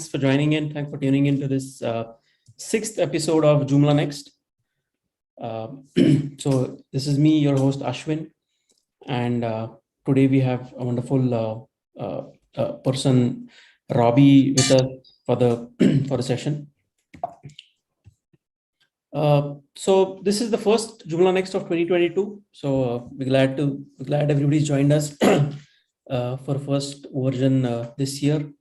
for joining in. Thanks for tuning into this sixth episode of Joomla NXT. So this is me, your host Ashwin, and today we have a wonderful person, Robbie, with us for the for the session. So this is the first Joomla NXT of 2022. So we're glad everybody's joined us for first version this year.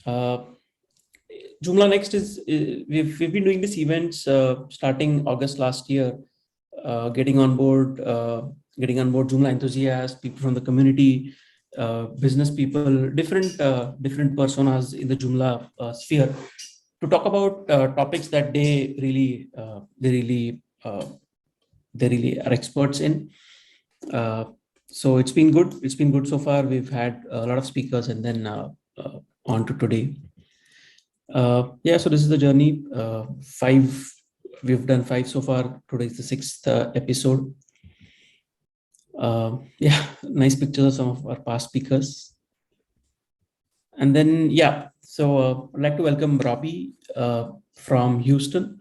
Joomla NXT is we've been doing these events starting August last year, getting on board Joomla enthusiasts, people from the community, business people, different personas in the Joomla sphere, to talk about topics that they really are experts in. So it's been good. It's been good so far. We've had a lot of speakers, and then on to today. So this is the journey. We've done 5 so far. Today is the 6th episode. Nice pictures of some of our past speakers. And then, so I'd like to welcome Robbie from Houston.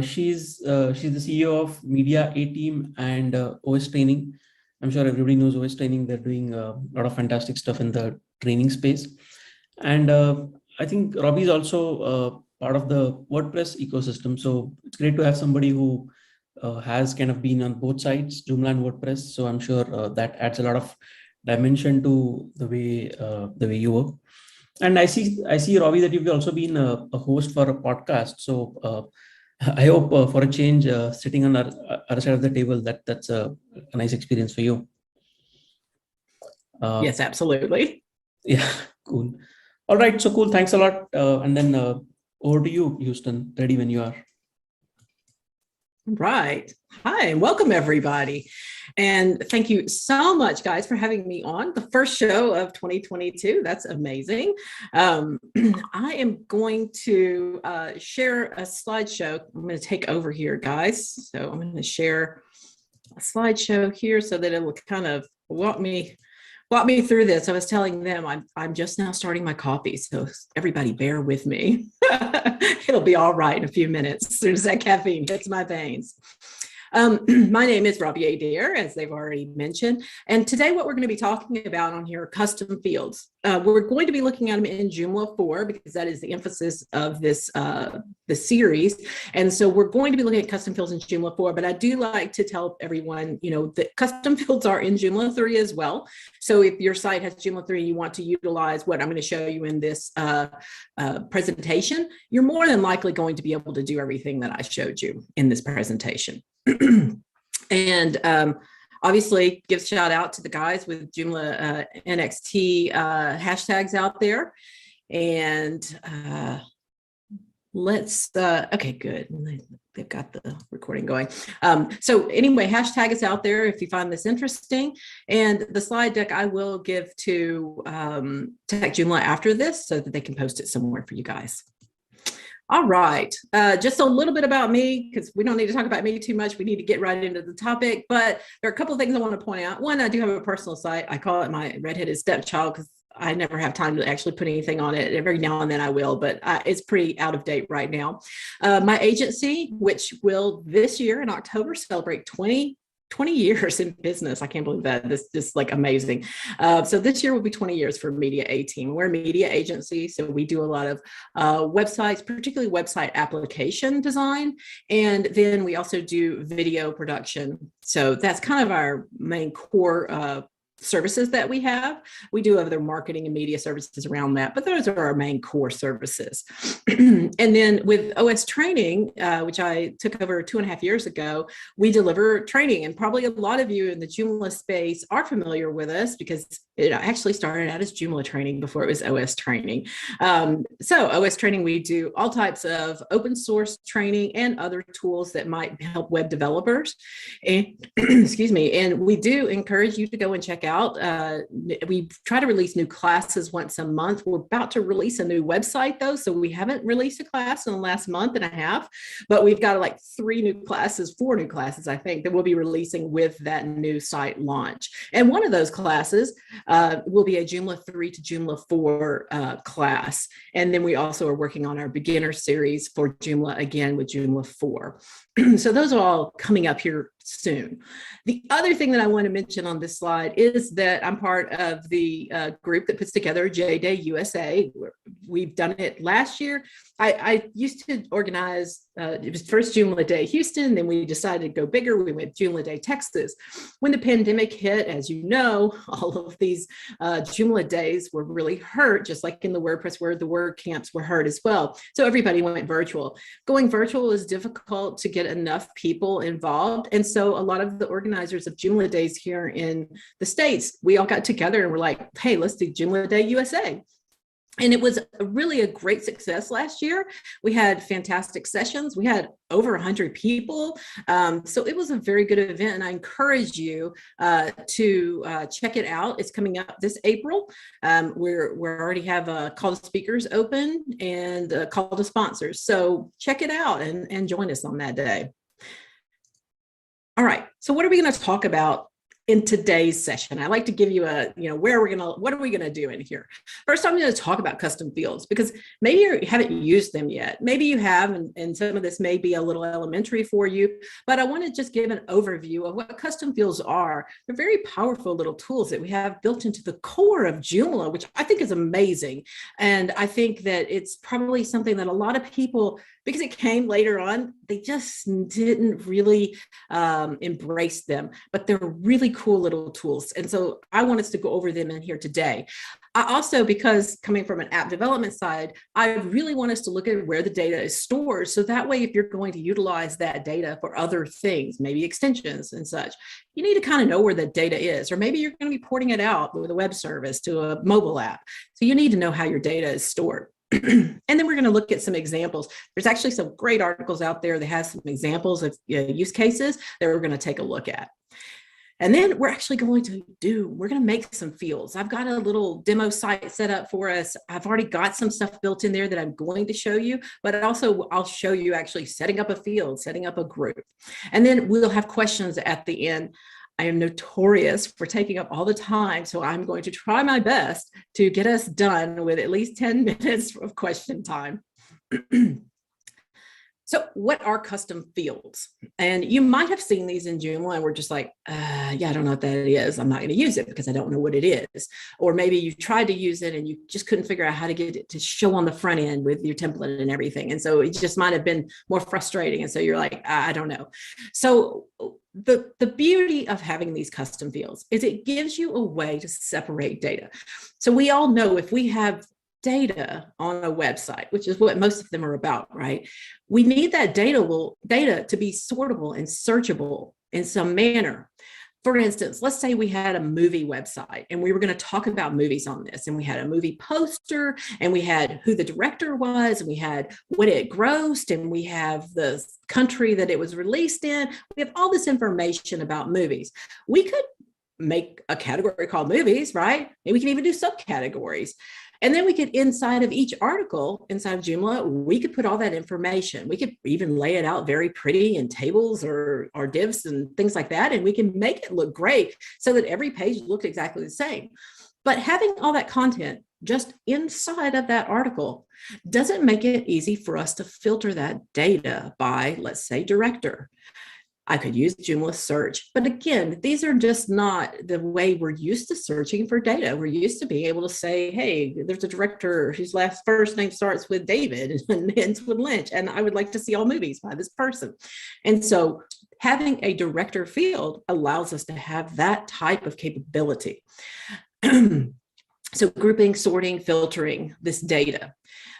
She's the CEO of Media A Team and OS Training. I'm sure everybody knows OS Training. They're doing a lot of fantastic stuff in the training space. And I think Robbie is also part of the WordPress ecosystem. So it's great to have somebody who has kind of been on both sides, Joomla and WordPress. So I'm sure that adds a lot of dimension to the way you work. And I see Robbie, that you've also been a host for a podcast. So I hope for a change, sitting on our other side of the table, that's a nice experience for you. Yes, absolutely. Yeah, cool. All right, so cool. Thanks a lot. And then over to you, Houston. Ready when you are. Right. Hi, and welcome everybody. And thank you so much, guys, for having me on the first show of 2022. That's amazing. I am going to share a slideshow. I'm going to take over here, guys. So I'm going to share a slideshow here so that it will kind of walk me through this. I was telling them I'm just now starting my coffee, so everybody bear with me. It'll be all right in a few minutes as soon as that caffeine hits my veins. My name is Robbie Adair, as they've already mentioned. And today what we're going to be talking about on here are custom fields. We're going to be looking at them in Joomla 4 because that is the emphasis of this series. And so we're going to be looking at custom fields in Joomla 4, but I do like to tell everyone, that custom fields are in Joomla 3 as well. So if your site has Joomla 3 and you want to utilize what I'm going to show you in this presentation, you're more than likely going to be able to do everything that I showed you in this presentation. And obviously give a shout out to the guys with Joomla NXT hashtags out there. And okay, good. They've got the recording going. So anyway, hashtag is out there if you find this interesting. And the slide deck I will give to Techjoomla after this so that they can post it somewhere for you guys. All right, just a little bit about me, because we don't need to talk about me too much. We need to get right into the topic, but there are a couple of things I want to point out. One, I do have a personal site. I call it my redheaded stepchild because I never have time to actually put anything on it. Every now and then I will, but it's pretty out of date right now. My agency, which will this year in October celebrate 20 years in business. I can't believe that. This is like amazing. So this year will be 20 years for Media A Team. We're a media agency, so we do a lot of websites, particularly website application design. And then we also do video production. So that's kind of our main core services that we have. We do other marketing and media services around that, but those are our main core services. And then with OS Training, which I took over 2.5 years ago, we deliver training. And probably a lot of you in the Joomla space are familiar with us because it actually started out as Joomla Training before it was OS Training. So OS Training, we do all types of open source training and other tools that might help web developers. And excuse me, and we do encourage you to go and check out. We try to release new classes once a month. We're about to release a new website though, so we haven't released a class in the last month and a half, but we've got like 4 new classes, I think, that we'll be releasing with that new site launch. And one of those classes will be a Joomla 3 to Joomla 4 class. And then we also are working on our beginner series for Joomla again with Joomla 4. So those are all coming up here soon. The other thing that I want to mention on this slide is that I'm part of the group that puts together J-Day USA. We've done it last year. I used to organize, it was first Joomla Day Houston, then we decided to go bigger. We went Joomla Day Texas. When the pandemic hit, as you know, all of these Joomla days were really hurt, just like in the WordPress where the WordCamps were hurt as well. So everybody went virtual. Going virtual is difficult to get enough people involved. And so a lot of the organizers of Joomla Days here in the States, we all got together and we're like, hey, let's do Joomla Day USA. And it was really a great success last year. We had fantastic sessions. We had over 100 people. So it was a very good event. And I encourage you to check it out. It's coming up this April. We already have a call to speakers open and a call to sponsors. So check it out and join us on that day. All right. So what are we going to talk about in today's session? I like to give you what are we going to do in here? First, I'm going to talk about custom fields because maybe you haven't used them yet. Maybe you have, and some of this may be a little elementary for you, but I want to just give an overview of what custom fields are. They're very powerful little tools that we have built into the core of Joomla, which I think is amazing. And I think that it's probably something that a lot of people, because it came later on, they just didn't really embrace them, but they're really cool little tools. And so I want us to go over them in here today. I also, because coming from an app development side, I really want us to look at where the data is stored. So that way, if you're going to utilize that data for other things, maybe extensions and such, you need to kind of know where the data is, or maybe you're going to be porting it out with a web service to a mobile app. So you need to know how your data is stored. And then we're going to look at some examples. There's actually some great articles out there that has some examples of use cases that we're going to take a look at. And then we're actually going to make some fields. I've got a little demo site set up for us. I've already got some stuff built in there that I'm going to show you, but also I'll show you actually setting up a field, setting up a group. And then we'll have questions at the end. I am notorious for taking up all the time, so I'm going to try my best to get us done with at least 10 minutes of question time. So what are custom fields? And you might have seen these in Joomla and we're just like, yeah, I don't know what that is. I'm not going to use it because I don't know what it is. Or maybe you tried to use it and you just couldn't figure out how to get it to show on the front end with your template and everything. And so it just might have been more frustrating. And so you're like, I don't know. So the beauty of having these custom fields is it gives you a way to separate data. So we all know if we have data on a website, which is what most of them are about, right? We need that data to be sortable and searchable in some manner. For instance, let's say we had a movie website and we were going to talk about movies on this, and we had a movie poster and we had who the director was and we had what it grossed and we have the country that it was released in. We have all this information about movies. We could make a category called movies, right? And we can even do subcategories. And then we could, inside of each article, inside of Joomla, we could put all that information. We could even lay it out very pretty in tables or divs and things like that. And we can make it look great so that every page looks exactly the same. But having all that content just inside of that article doesn't make it easy for us to filter that data by, let's say, director. I could use Joomla search, but again, these are just not the way we're used to searching for data. We're used to being able to say, hey, there's a director whose first name starts with David and ends with Lynch, and I would like to see all movies by this person. And so having a director field allows us to have that type of capability. So grouping, sorting, filtering this data.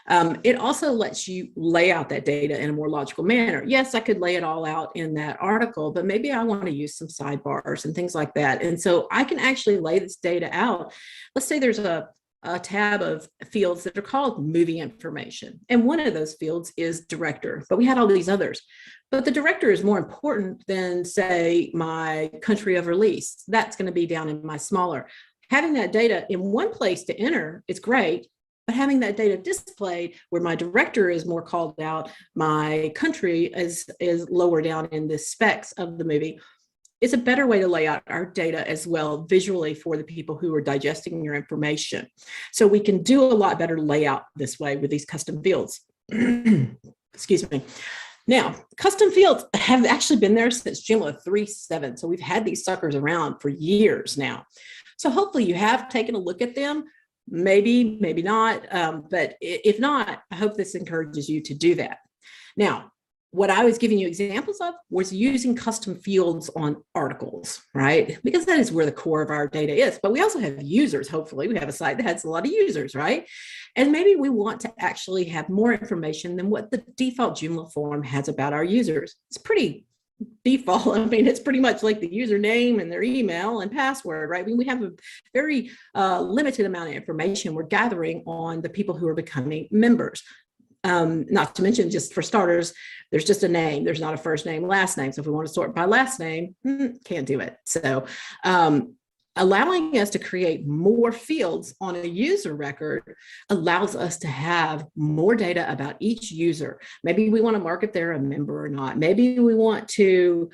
It also lets you lay out that data in a more logical manner. Yes, I could lay it all out in that article, but maybe I want to use some sidebars and things like that. And so I can actually lay this data out. Let's say there's a a tab of fields that are called movie information. And one of those fields is director, but we had all these others. But the director is more important than, say, my country of release. That's going to be down in my smaller. Having that data in one place to enter is great, but having that data displayed where my director is more called out, my country is lower down in the specs of the movie. It's a better way to lay out our data as well visually for the people who are digesting your information. So we can do a lot better layout this way with these custom fields. Excuse me. Now, custom fields have actually been there since Joomla 3.7. So we've had these suckers around for years now. So hopefully you have taken a look at them. Maybe, maybe not. But if not, I hope this encourages you to do that. Now, what I was giving you examples of was using custom fields on articles, right? Because that is where the core of our data is. But we also have users, hopefully. We have a site that has a lot of users, right? And maybe we want to actually have more information than what the default Joomla form has about our users. It's pretty default. I mean, it's pretty much like the username and their email and password, right? I mean, we have a very limited amount of information we're gathering on the people who are becoming members. Not to mention, just for starters, there's just a name. There's not a first name, last name. So if we want to sort by last name, can't do it. So allowing us to create more fields on a user record allows us to have more data about each user. Maybe we want to mark if they're a member or not. Maybe we want to,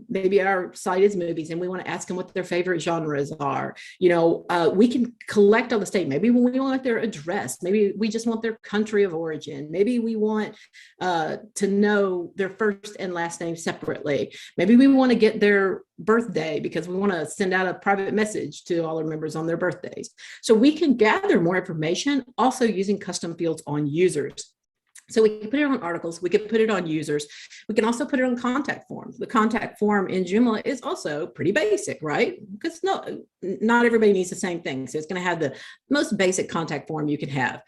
maybe our site is movies and we want to ask them what their favorite genres are. You know, we can collect all the data. Maybe we want their address. Maybe we just want their country of origin. Maybe we want to know their first and last name separately. Maybe we want to get their birthday because we want to send out a private message to all our members on their birthdays. So we can gather more information also using custom fields on users. So we can put it on articles, we can put it on users, we can also put it on contact forms. The contact form in Joomla is also pretty basic, right? Because not everybody needs the same thing. So it's going to have the most basic contact form you can have.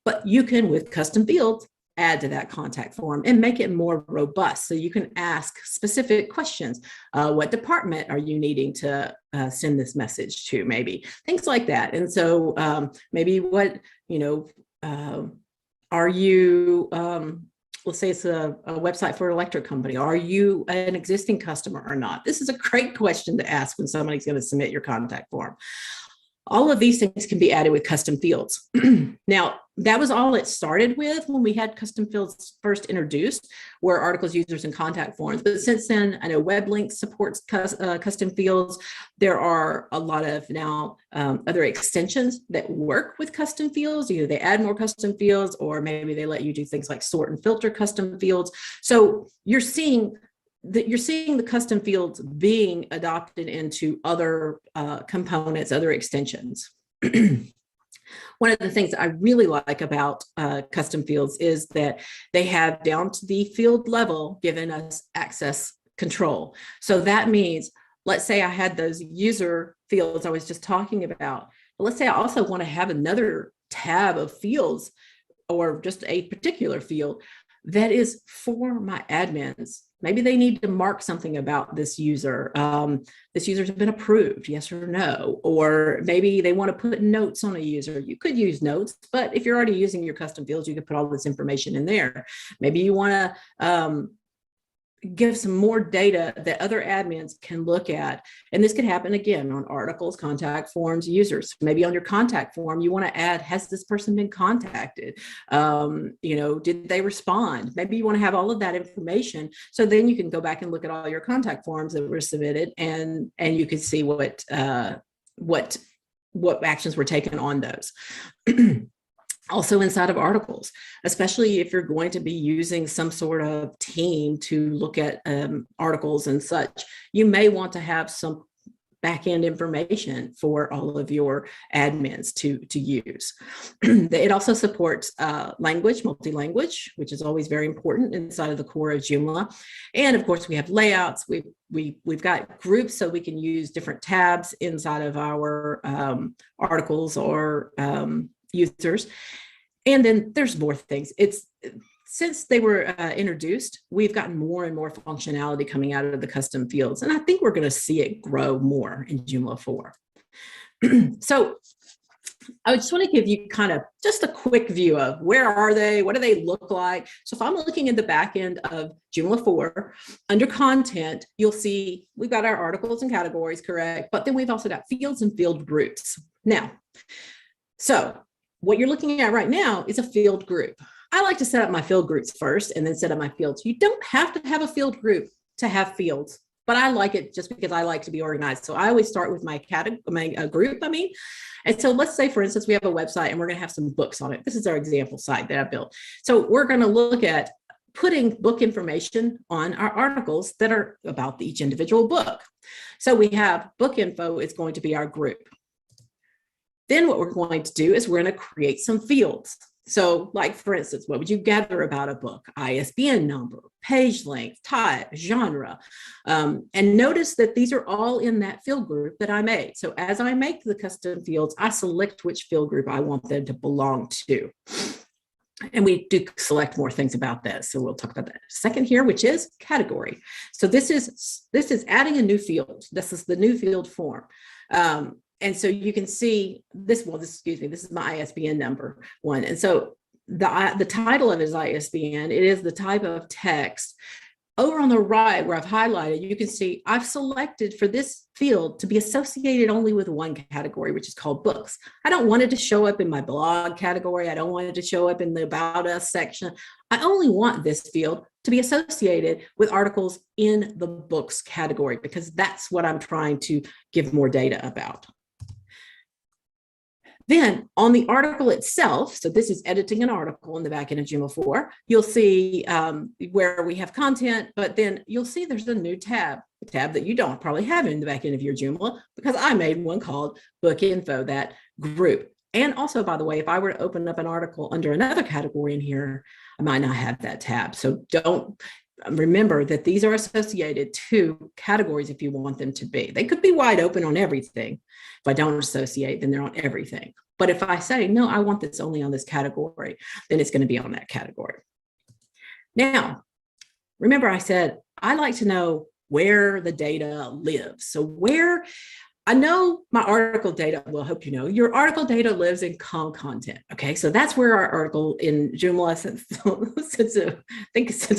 But you can, with custom fields, add to that contact form and make it more robust. So you can ask specific questions. What department are you needing to send this message to? Maybe things like that. And so maybe what, you know, are you, let's say it's a website for an electric company. Are you an existing customer or not? This is a great question to ask when somebody's going to submit your contact form. All of these things can be added with custom fields. Now, that was all it started with when we had custom fields first introduced, were articles, users, and contact forms. But since then, I know web links supports custom fields. There are a lot of now other extensions that work with custom fields. Either they add more custom fields, or maybe they let you do things like sort and filter custom fields. So you're seeing the custom fields being adopted into other components, other extensions. One of the things that I really like about custom fields is that they have down to the field level given us access control. So that means, let's say I had those user fields I was just talking about, but let's say I also want to have another tab of fields or just a particular field that is for my admins. Maybe they need to mark something about this user. This user's been approved, yes or no. Or maybe they want to put notes on a user. You could use notes, but if you're already using your custom fields, you could put all this information in there. Maybe you want to give some more data that other admins can look at. And this could happen again on articles, contact forms, users. Maybe on your contact form, you want to add, has this person been contacted? You know, did they respond? Maybe you want to have all of that information. So then you can go back and look at all your contact forms that were submitted, and you can see what actions were taken on those. Also inside of articles, especially if you're going to be using some sort of team to look at articles and such, you may want to have some back-end information for all of your admins to use. It also supports language, multi-language, which is always very important inside of the core of Joomla. And of course, we have layouts. We've got groups, so we can use different tabs inside of our articles or users. And then there's more things. Since they were introduced, we've gotten more and more functionality coming out of the custom fields. And I think we're going to see it grow more in Joomla 4. So I just want to give you kind of just a quick view of where are they, what do they look like. So if I'm looking in the back end of Joomla 4, under content, you'll see we've got our articles and categories, correct? But then we've also got fields and field groups. Now, so what you're looking at right now is a field group. I like to set up my field groups first and then set up my fields. You don't have to have a field group to have fields, but I like it just because I like to be organized. So I always start with my group, And so let's say, for instance, we have a website and we're going to have some books on it. This is our example site that I built. So we're going to look at putting book information on our articles that are about each individual book. So we have book info is going to be our group. Then what we're going to do is we're going to create some fields. So like, for instance, what would you gather about a book? ISBN number, page length, type, genre. And notice that these are all in that field group that I made. So as I make the custom fields, I select which field group I want them to belong to. And we do select more things about that. So we'll talk about that in a second here, which is category. So this is adding a new field. This is the new field form. And so you can see this is my ISBN number one. And so the title of it is ISBN. It is the type of text. Over on the right where I've highlighted, you can see I've selected for this field to be associated only with one category, which is called books. I don't want it to show up in my blog category. I don't want it to show up in the About Us section. I only want this field to be associated with articles in the books category, because that's what I'm trying to give more data about. Then on the article itself, so this is editing an article in the back end of Joomla 4, you'll see where we have content, but then you'll see there's a new tab, a tab that you don't probably have in the back end of your Joomla, because I made one called Book Info, that group. And also, by the way, if I were to open up an article under another category in here, I might not have that tab. So don't remember that these are associated to categories if you want them to be. They could be wide open on everything. If I don't associate, then they're on everything. But if I say, no, I want this only on this category, then it's going to be on that category. Now, remember I said, I like to know where the data lives. So where, I know my article data, well, I hope you know, your article data lives in com content. Okay, so that's where our article in Joomla, since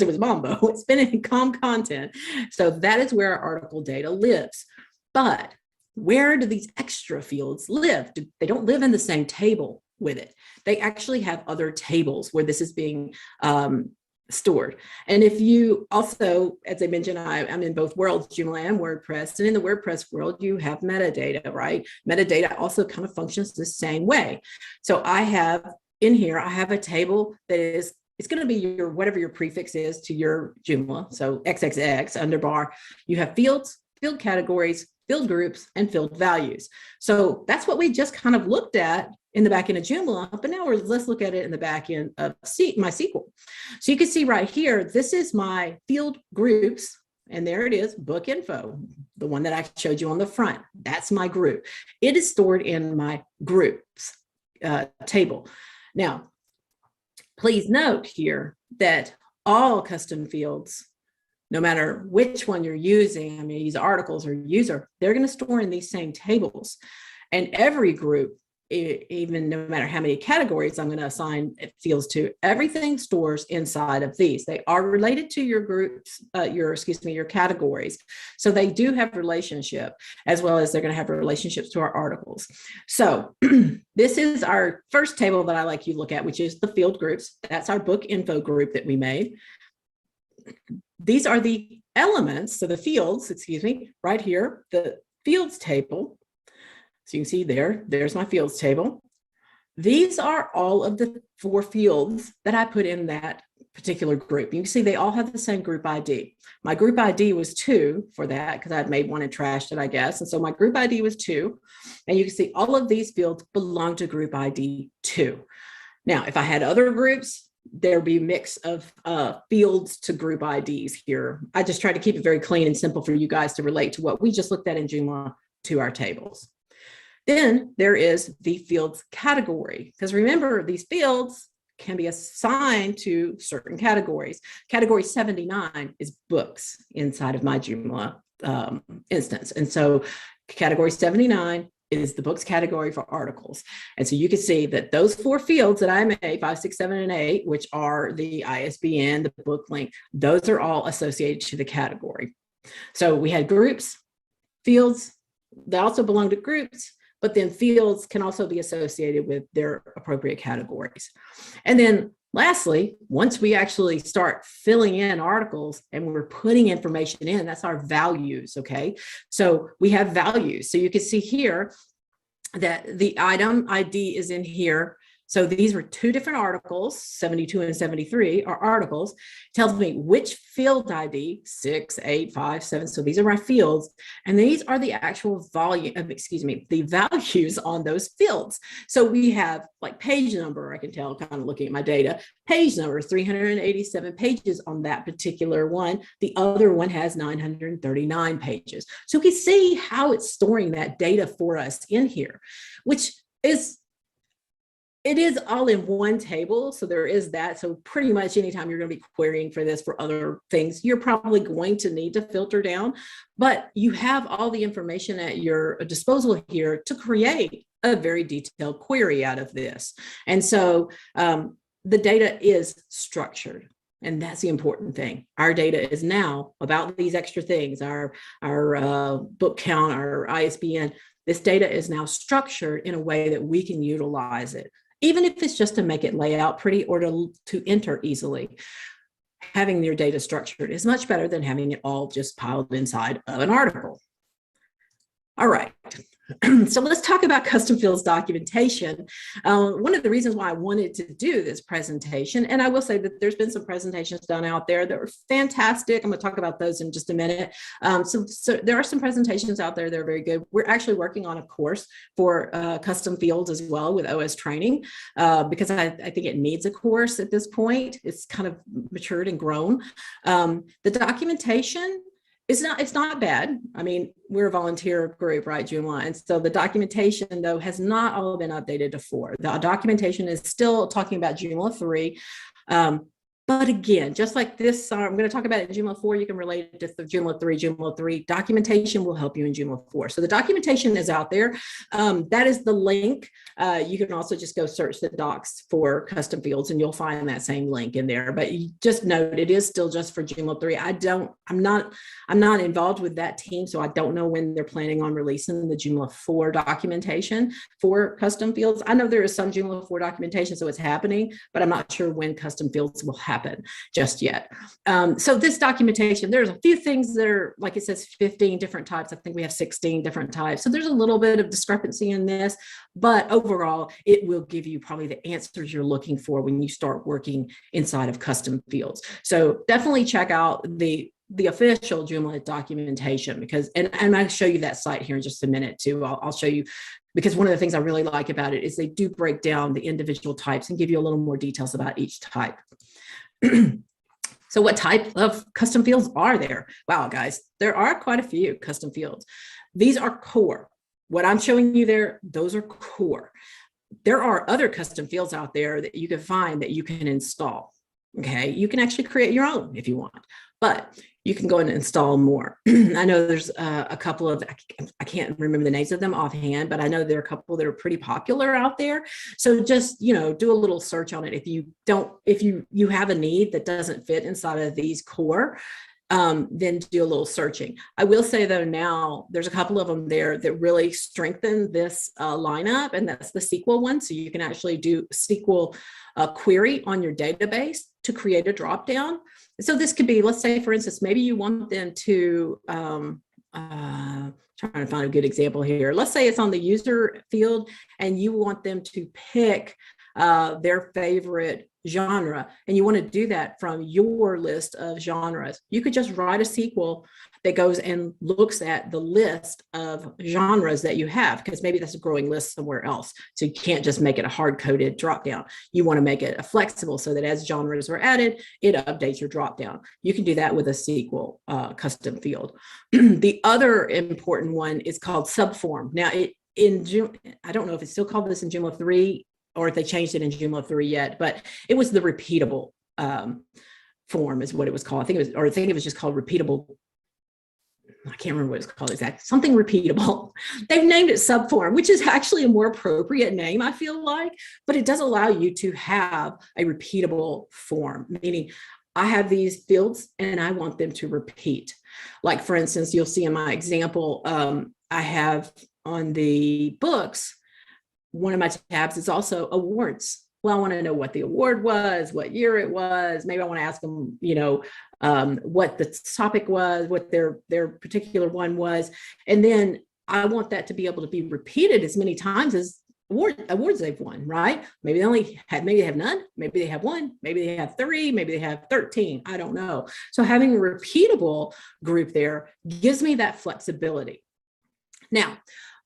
it was Mambo, it's been in com content. So that is where our article data lives. But where do these extra fields live? They don't live in the same table with it. They actually have other tables where this is being stored. And if you also, as I mentioned, I'm in both worlds, Joomla and WordPress. And in the WordPress world, you have metadata, right? Metadata also kind of functions the same way. So I have in here, I have a table that is, it's going to be your, whatever your prefix is to your Joomla. So XXX underbar, you have fields, field categories, field groups, and field values. So that's what we just kind of looked at in the back end of Joomla, but now let's look at it in the back end of MySQL. So you can see right here, this is my field groups, and there it is, book info, the one that I showed you on the front. That's my group. It is stored in my groups table. Now, please note here that all custom fields, no matter which one you're using, I mean, use articles or user, they're going to store in these same tables. And every group, even no matter how many categories I'm going to assign fields to, everything stores inside of these. They are related to your groups, your categories. So they do have relationship, as well as they're going to have relationships to our articles. So this is our first table that I like you to look at, which is the field groups. That's our book info group that we made. These are the elements, so the fields, right here, the fields table. So you can see there's my fields table. These are all of the 4 fields that I put in that particular group. You can see they all have the same group ID. My group ID was 2 for that because I'd made one and trashed it, I guess. And so my group ID was 2. And you can see all of these fields belong to group ID 2. Now, if I had other groups, there'd be a mix of fields to group IDs here. I just try to keep it very clean and simple for you guys to relate to what we just looked at in Joomla to our tables. Then there is the fields category, because remember, these fields can be assigned to certain categories. Category 79 is books inside of my Joomla instance. And so category 79 is the books category for articles. And so you can see that those 4 fields that I made, 5, 6, 7, and 8, which are the ISBN, the book link, those are all associated to the category. So we had groups, fields, they also belong to groups, but then fields can also be associated with their appropriate categories. And then lastly, once we actually start filling in articles and we're putting information in, that's our values, okay? So we have values. So you can see here that the item ID is in here. So these were 2 different articles, 72 and 73 are articles. Tells me which field ID, 6, 8, 5, 7. So these are my fields. And these are the actual volume, the values on those fields. So we have like page number, I can tell kind of looking at my data, page number, 387 pages on that particular one. The other one has 939 pages. So we can see how it's storing that data for us in here, which is, it is all in one table. So there is that. So pretty much anytime you're going to be querying for this for other things, you're probably going to need to filter down, but you have all the information at your disposal here to create a very detailed query out of this. And so the data is structured. And that's the important thing. Our data is now about these extra things, our book count, our ISBN. This data is now structured in a way that we can utilize it, even if it's just to make it lay out pretty or to enter easily. Having your data structured is much better than having it all just piled inside of an article. All right. So let's talk about custom fields documentation. One of the reasons why I wanted to do this presentation, and I will say that there's been some presentations done out there that were fantastic. I'm going to talk about those in just a minute. So there are some presentations out there that are very good. We're actually working on a course for custom fields as well with OS training because I think it needs a course at this point. It's kind of matured and grown. The documentation, it's not bad. I mean, we're a volunteer group, right, Joomla? And so the documentation, though, has not all been updated to 4. The documentation is still talking about Joomla 3. But again, just like this, I'm going to talk about it in Joomla 4. You can relate it to the Joomla 3. Joomla 3 documentation will help you in Joomla 4. So the documentation is out there. That is the link. You can also just go search the docs for custom fields and you'll find that same link in there. But you just note it is still just for Joomla 3. I'm not involved with that team, so I don't know when they're planning on releasing the Joomla 4 documentation for custom fields. I know there is some Joomla 4 documentation, so it's happening, but I'm not sure when custom fields will happen just yet. So this documentation, there's a few things that are, like it says, 15 different types. I think we have 16 different types. So there's a little bit of discrepancy in this, but overall, it will give you probably the answers you're looking for when you start working inside of custom fields. So definitely check out the official Joomla documentation because, and I'll show you that site here in just a minute too. I'll show you, because one of the things I really like about it is they do break down the individual types and give you a little more details about each type. So what type of custom fields are there? Wow, guys, there are quite a few custom fields. These are core. What I'm showing you there, those are core. There are other custom fields out there that you can find that you can install. Okay, you can actually create your own if you want, but you can go and install more. I know there's a couple of, I can't remember the names of them offhand, but I know there are a couple that are pretty popular out there. So just, do a little search on it. If you have a need that doesn't fit inside of these core, then do a little searching. I will say though, now there's a couple of them there that really strengthen this lineup, and that's the SQL one. So you can actually do SQL query on your database to create a dropdown. So this could be, let's say, for instance, maybe you want them to, trying to find a good example here. Let's say it's on the user field and you want them to pick their favorite genre, and you want to do that from your list of genres. You could just write a SQL that goes and looks at the list of genres that you have, because maybe that's a growing list somewhere else. So you can't just make it a hard-coded dropdown. You want to make it a flexible so that as genres are added, it updates your dropdown. You can do that with a SQL custom field. The other important one is called subform. Now, I don't know if it's still called this in Joomla 3 or if they changed it in Joomla 3 yet, but it was the repeatable form is what it was called. I think it was just called repeatable. I can't remember what it's called exactly, something repeatable. They've named it subform, which is actually a more appropriate name, I feel like, but it does allow you to have a repeatable form, meaning I have these fields and I want them to repeat. Like, for instance, you'll see in my example, I have on the books, one of my tabs is also awards. Well, I want to know what the award was, what year it was. Maybe I want to ask them, what the topic was, what their particular one was. And then I want that to be able to be repeated as many times as awards they've won, right? Maybe they have none, maybe they have one, maybe they have 3, maybe they have 13, I don't know. So having a repeatable group there gives me that flexibility. Now,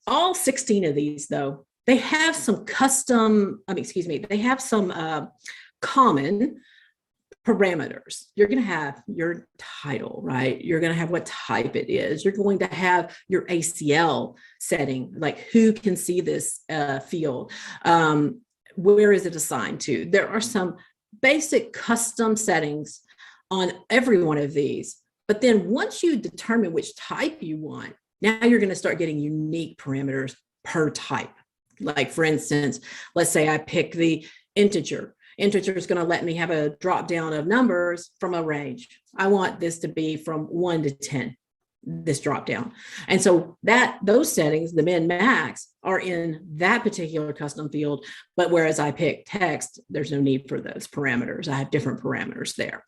all 16 of these, though, they have some they have some common parameters. You're going to have your title, right? You're going to have what type it is. You're going to have your ACL setting, like who can see this field? Where is it assigned to? There are some basic custom settings on every one of these. But then once you determine which type you want, now you're going to start getting unique parameters per type. Like, for instance, let's say I pick the integer. Integer is going to let me have a drop down of numbers from a range. I want this to be from 1 to 10, this drop down. And so those settings, the min max, are in that particular custom field. But whereas I pick text, there's no need for those parameters. I have different parameters there.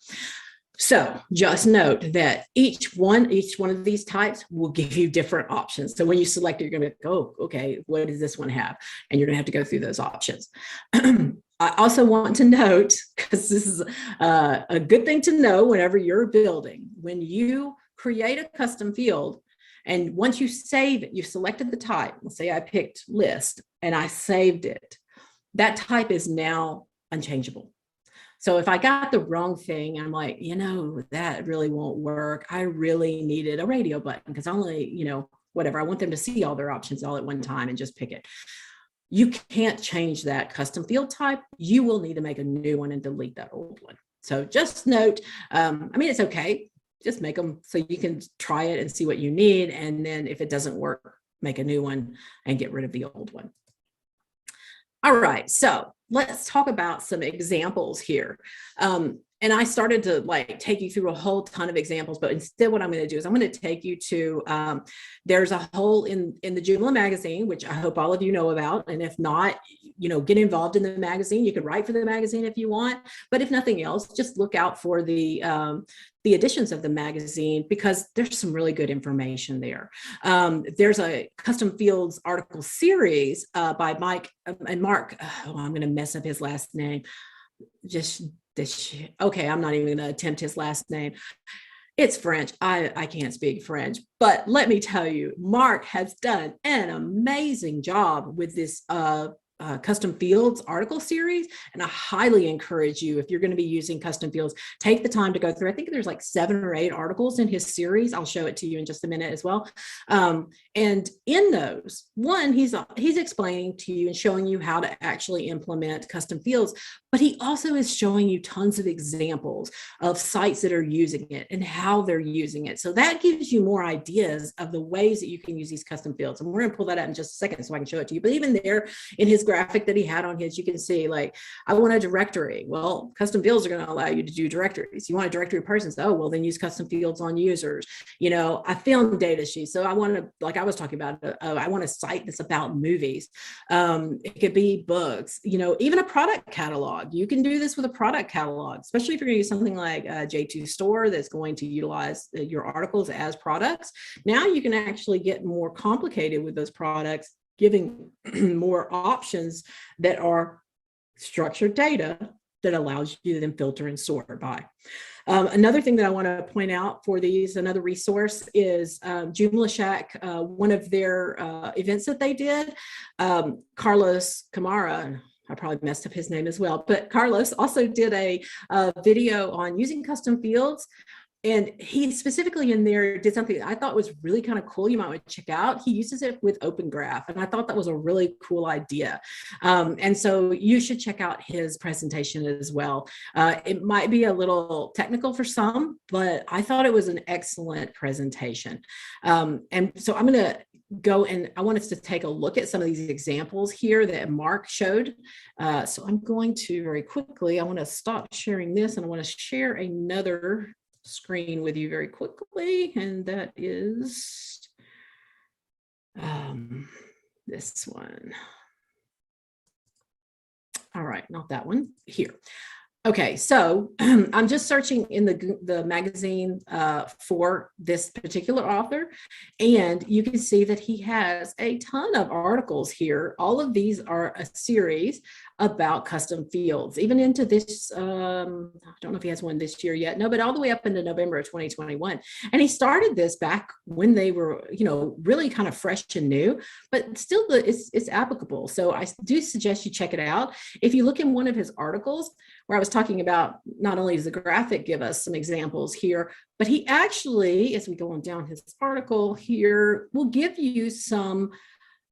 So just note that each one of these types will give you different options. So when you select it, you're going to go, oh, okay, what does this one have? And you're going to have to go through those options. I also want to note, because this is a good thing to know whenever you're building, when you create a custom field, and once you save it, you selected the type. Let's say I picked list and I saved it. That type is now unchangeable. So if I got the wrong thing, I'm like, that really won't work. I really needed a radio button because only, whatever. I want them to see all their options all at one time and just pick it. You can't change that custom field type. You will need to make a new one and delete that old one. So just note, it's okay. Just make them so you can try it and see what you need. And then if it doesn't work, make a new one and get rid of the old one. All right, so let's talk about some examples here. And I started to take you through a whole ton of examples, but instead what I'm going to do is I'm going to take you to, there's a whole in the Joomla magazine, which I hope all of you know about. And if not, get involved in the magazine. You could write for the magazine if you want, but if nothing else, just look out for the editions of the magazine because there's some really good information there. There's a custom fields article series by Mike and Mark. Oh, I'm going to mess up his last name. Okay, I'm not even going to attempt his last name. It's French. I can't speak French, but let me tell you, Mark has done an amazing job with this custom fields article series. And I highly encourage you, if you're going to be using custom fields, take the time to go through. I think there's 7 or 8 articles in his series. I'll show it to you in just a minute as well. And in those, one, he's explaining to you and showing you how to actually implement custom fields, but he also is showing you tons of examples of sites that are using it and how they're using it. So that gives you more ideas of the ways that you can use these custom fields. And we're going to pull that out in just a second so I can show it to you. But even there in his graphic that he had on his, you can see I want a directory. Well, custom fields are going to allow you to do directories. You want a directory of persons. Oh, well, then use custom fields on users. I film data sheets. So I want to, like I was talking about, I want a site that's about movies. It could be books, even a product catalog. You can do this with a product catalog, especially if you're going to use something like J2 Store that's going to utilize your articles as products. Now you can actually get more complicated with those products, giving more options that are structured data that allows you to then filter and sort by. Another thing that I want to point out for these, another resource is Joomla Shack, one of their events that they did. Carlos Camara, I probably messed up his name as well, but Carlos also did a video on using custom fields And he specifically in there did something I thought was really kind of cool. You might want to check out. He uses it with Open Graph, and I thought that was a really cool idea. And so you should check out his presentation as well. It might be a little technical for some, but I thought it was an excellent presentation. And so I'm going to go and I want us to take a look at some of these examples here that Mark showed. So I'm going to very quickly, I want to stop sharing this and I want to share another screen with you very quickly, and that is this one. All right, not that one, here. Okay, so I'm just searching in the magazine for this particular author, and you can see that he has a ton of articles here. All of these are a series about custom fields, even into this, I don't know if he has one this year yet, no, but all the way up into November of 2021. And he started this back when they were, you know, really kind of fresh and new, but still it's applicable. So I do suggest you check it out. If you look in one of his articles, where I was talking about, not only does the graphic give us some examples here, but he actually, as we go on down his article here, will give you some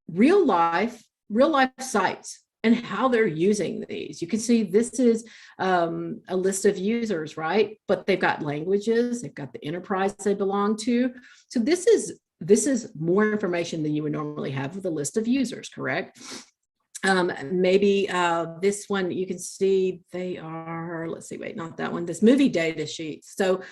real life sites and how they're using these. You can see this is a list of users, right? But they've got languages, they've got the enterprise they belong to. So this is more information than you would normally have with a list of users, correct? Maybe this one, you can see they are, let's see, wait, not that one, this movie data sheet. So,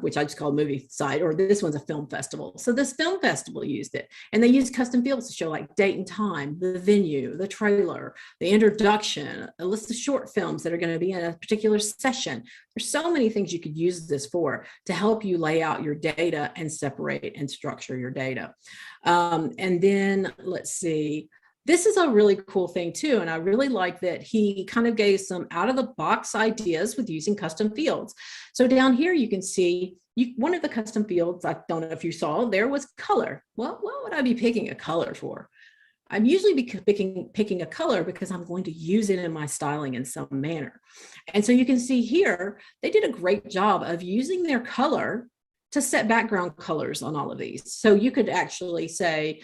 which I just call movie site, or this one's a film festival. So this film festival used it, and they used custom fields to show like date and time, the venue, the trailer, the introduction, a list of short films that are going to be in a particular session. There's so many things you could use this for to help you lay out your data and separate and structure your data. And then let's see. This is a really cool thing too, and I really like that he kind of gave some out-of-the-box ideas with using custom fields. So down here you can see one of the custom fields, I don't know if you saw, there was color. Well, what would I be picking a color for? I'm usually picking a color because I'm going to use it in my styling in some manner. And so you can see here, they did a great job of using their color to set background colors on all of these. So you could actually say,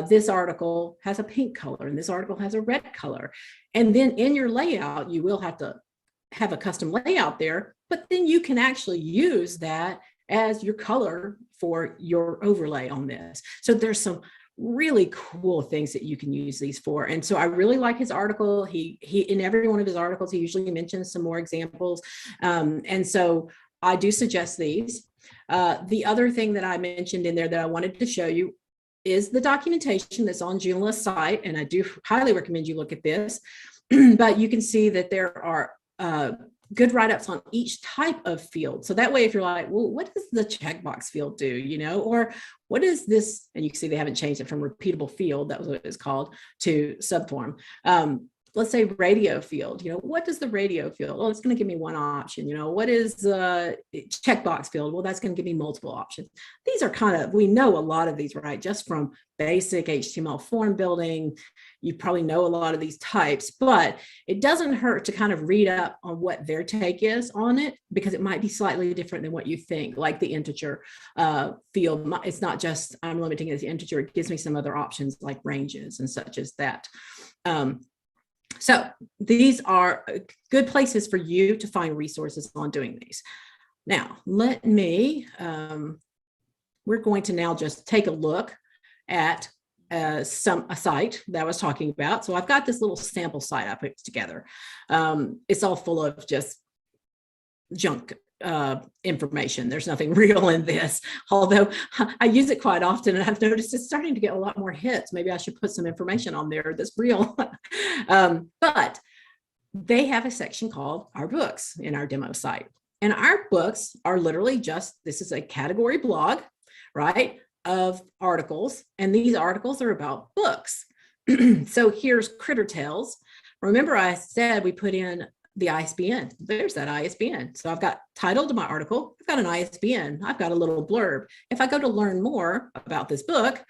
this article has a pink color and this article has a red color. And then in your layout, you will have to have a custom layout there, but then you can actually use that as your color for your overlay on this. So there's some really cool things that you can use these for. And so I really like his article. He in every one of his articles, he usually mentions some more examples. And so I do suggest these. The other thing that I mentioned in there that I wanted to show you is the documentation that's on Joomla's site, and I do highly recommend you look at this. But you can see that there are good write-ups on each type of field. So that way, if you're like, well, what does the checkbox field do, you know, or what is this? And you can see they haven't changed it from repeatable field, that was what it was called, to subform. Let's say radio field, you know, what does the radio field? Oh, it's going to give me one option. You know, what is the checkbox field? Well, that's going to give me multiple options. These are kind of, we know a lot of these, right? Just from basic HTML form building, you probably know a lot of these types, but it doesn't hurt to kind of read up on what their take is on it, because it might be slightly different than what you think, like the integer field. It's not just, I'm limiting it as integer. It gives me some other options like ranges and such as that. So these are good places for you to find resources on doing these. Now, let me, we're going to now just take a look at a site that I was talking about. So I've got this little sample site I put together. It's all full of just junk information. There's nothing real in this, although I use it quite often, and I've noticed it's starting to get a lot more hits. Maybe I should put some information on there that's real. But they have a section called Our Books in our demo site. And our books are literally just, this is a category blog, right, of articles. And these articles are about books. So here's Critter Tales. Remember I said we put in the ISBN. There's that ISBN. So I've got title to my article. I've got an ISBN. I've got a little blurb. If I go to learn more about this book,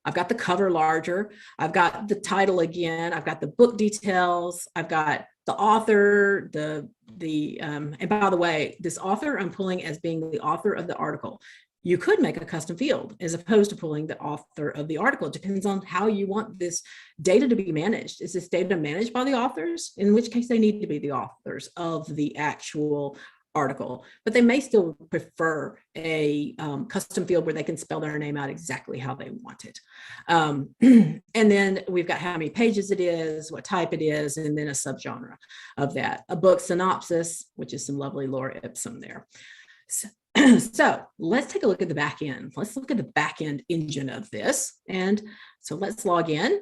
I've got the cover larger. I've got the title again. I've got the book details. I've got the author, and by the way, this author I'm pulling as being the author of the article. You could make a custom field as opposed to pulling the author of the article. It depends on how you want this data to be managed. Is this data managed by the authors? In which case they need to be the authors of the actual article, but they may still prefer a custom field where they can spell their name out exactly how they want it. And then we've got how many pages it is, what type it is, and then a subgenre of that. A book synopsis, which is some lovely Laura Ipsum there. So let's take a look at the back end. Let's look at the back end engine of this. And so let's log in.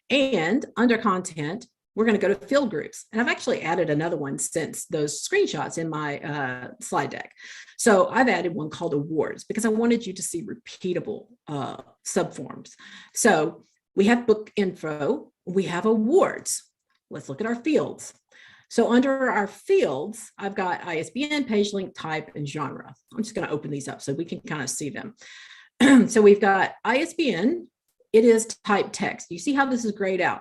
And under content, we're going to go to field groups. And I've actually added another one since those screenshots in my slide deck. So I've added one called awards because I wanted you to see repeatable subforms. So we have book info, we have awards. Let's look at our fields. So under our fields, I've got ISBN, page link, type, and genre. I'm just going to open these up so we can kind of see them. So we've got ISBN. It is type text. You see how this is grayed out?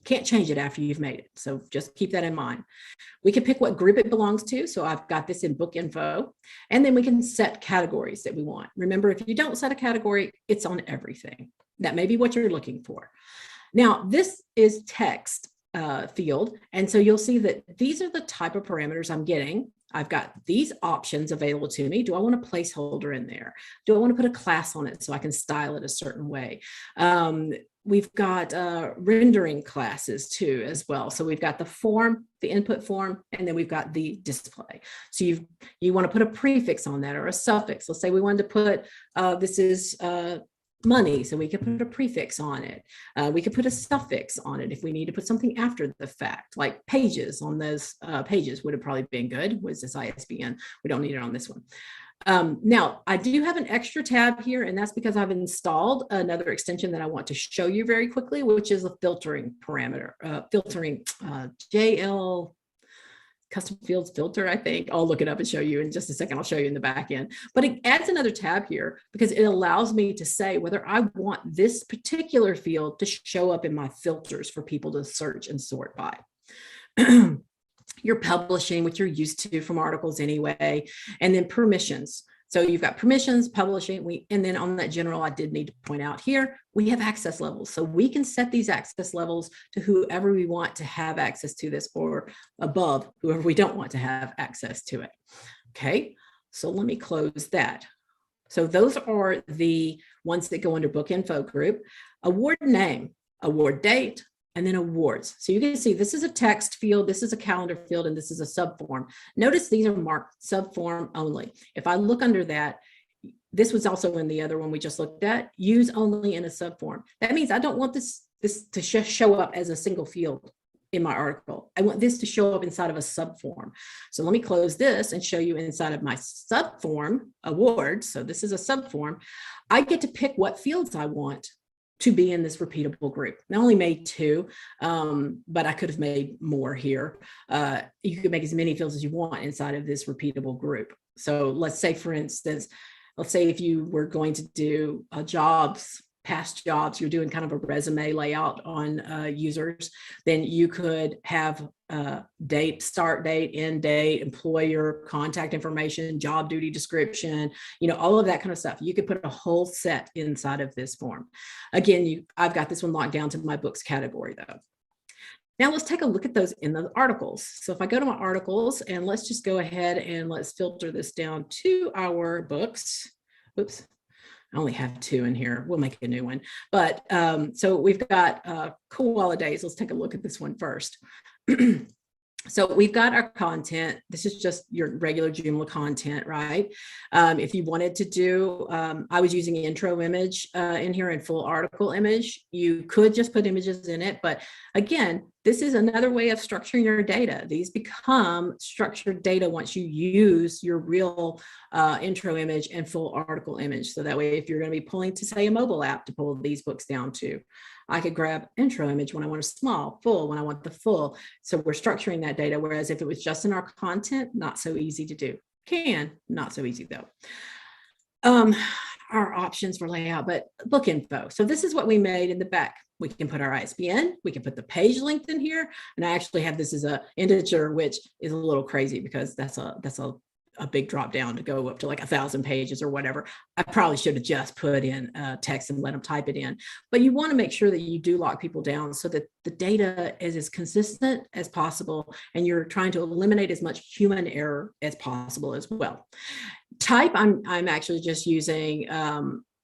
Can't change it after you've made it. So just keep that in mind. We can pick what group it belongs to. So I've got this in book info, and then we can set categories that we want. Remember, if you don't set a category, it's on everything. That may be what you're looking for. Now, this is text field. And so you'll see that these are the type of parameters I'm getting. I've got these options available to me. Do I want a placeholder in there? Do I want to put a class on it so I can style it a certain way? We've got rendering classes too as well. So we've got the form, the input form, and then we've got the display. So you want to put a prefix on that or a suffix. Let's say we wanted to put, this is money, so we could put a prefix on it. We could put a suffix on it if we need to put something after the fact, like pages on those pages would have probably been good. Was this ISBN? We don't need it on this one. Now, I do have an extra tab here, and that's because I've installed another extension that I want to show you very quickly, which is a filtering parameter, JL custom fields filter, I think. I'll look it up and show you in just a second. I'll show you in the back end. But it adds another tab here because it allows me to say whether I want this particular field to show up in my filters for people to search and sort by. You're publishing, which you're used to from articles anyway, and then permissions. So you've got permissions, publishing, and then on that general, I did need to point out here, we have access levels. So we can set these access levels to whoever we want to have access to this, or above whoever we don't want to have access to it. Okay, so let me close that. So those are the ones that go under book info group. Award name, award date, and then awards. So you can see this is a text field, this is a calendar field, and this is a subform. Notice these are marked subform only. If I look under that, this was also in the other one we just looked at, use only in a subform. That means I don't want this to show up as a single field in my article. I want this to show up inside of a subform. So let me close this and show you inside of my subform awards. So this is a subform. I get to pick what fields I want to be in this repeatable group. I only made 2, but I could have made more here. You could make as many fields as you want inside of this repeatable group. So let's say, for instance, let's say if you were going to do jobs, past jobs, you're doing kind of a resume layout on users, then you could have date, start date, end date, employer, contact information, job duty description, all of that kind of stuff. You could put a whole set inside of this form. Again, I've got this one locked down to my books category though. Now let's take a look at those in the articles. So if I go to my articles, and let's just go ahead and let's filter this down to our books. Oops. I only have 2 in here. We'll make a new one. But so we've got koala days. Let's take a look at this one first. So we've got our content. This is just your regular Joomla content, right? If you wanted to do, I was using an intro image in here and full article image. You could just put images in it. But again, this is another way of structuring your data. These become structured data once you use your real intro image and full article image. So that way, if you're going to be pulling to, say, a mobile app to pull these books down to, I could grab intro image when I want a small, full when I want the full. So we're structuring that data. Whereas if it was just in our content, not so easy to do. Not so easy though. our options for layout, but book info. So this is what we made in the back. We can put our ISBN, we can put the page length in here. And I actually have this as a integer, which is a little crazy because that's a big drop down to go up to like 1,000 pages or whatever. I probably should have just put in text and let them type it in. But you want to make sure that you do lock people down so that the data is as consistent as possible, and you're trying to eliminate as much human error as possible as well. Type, I'm actually just using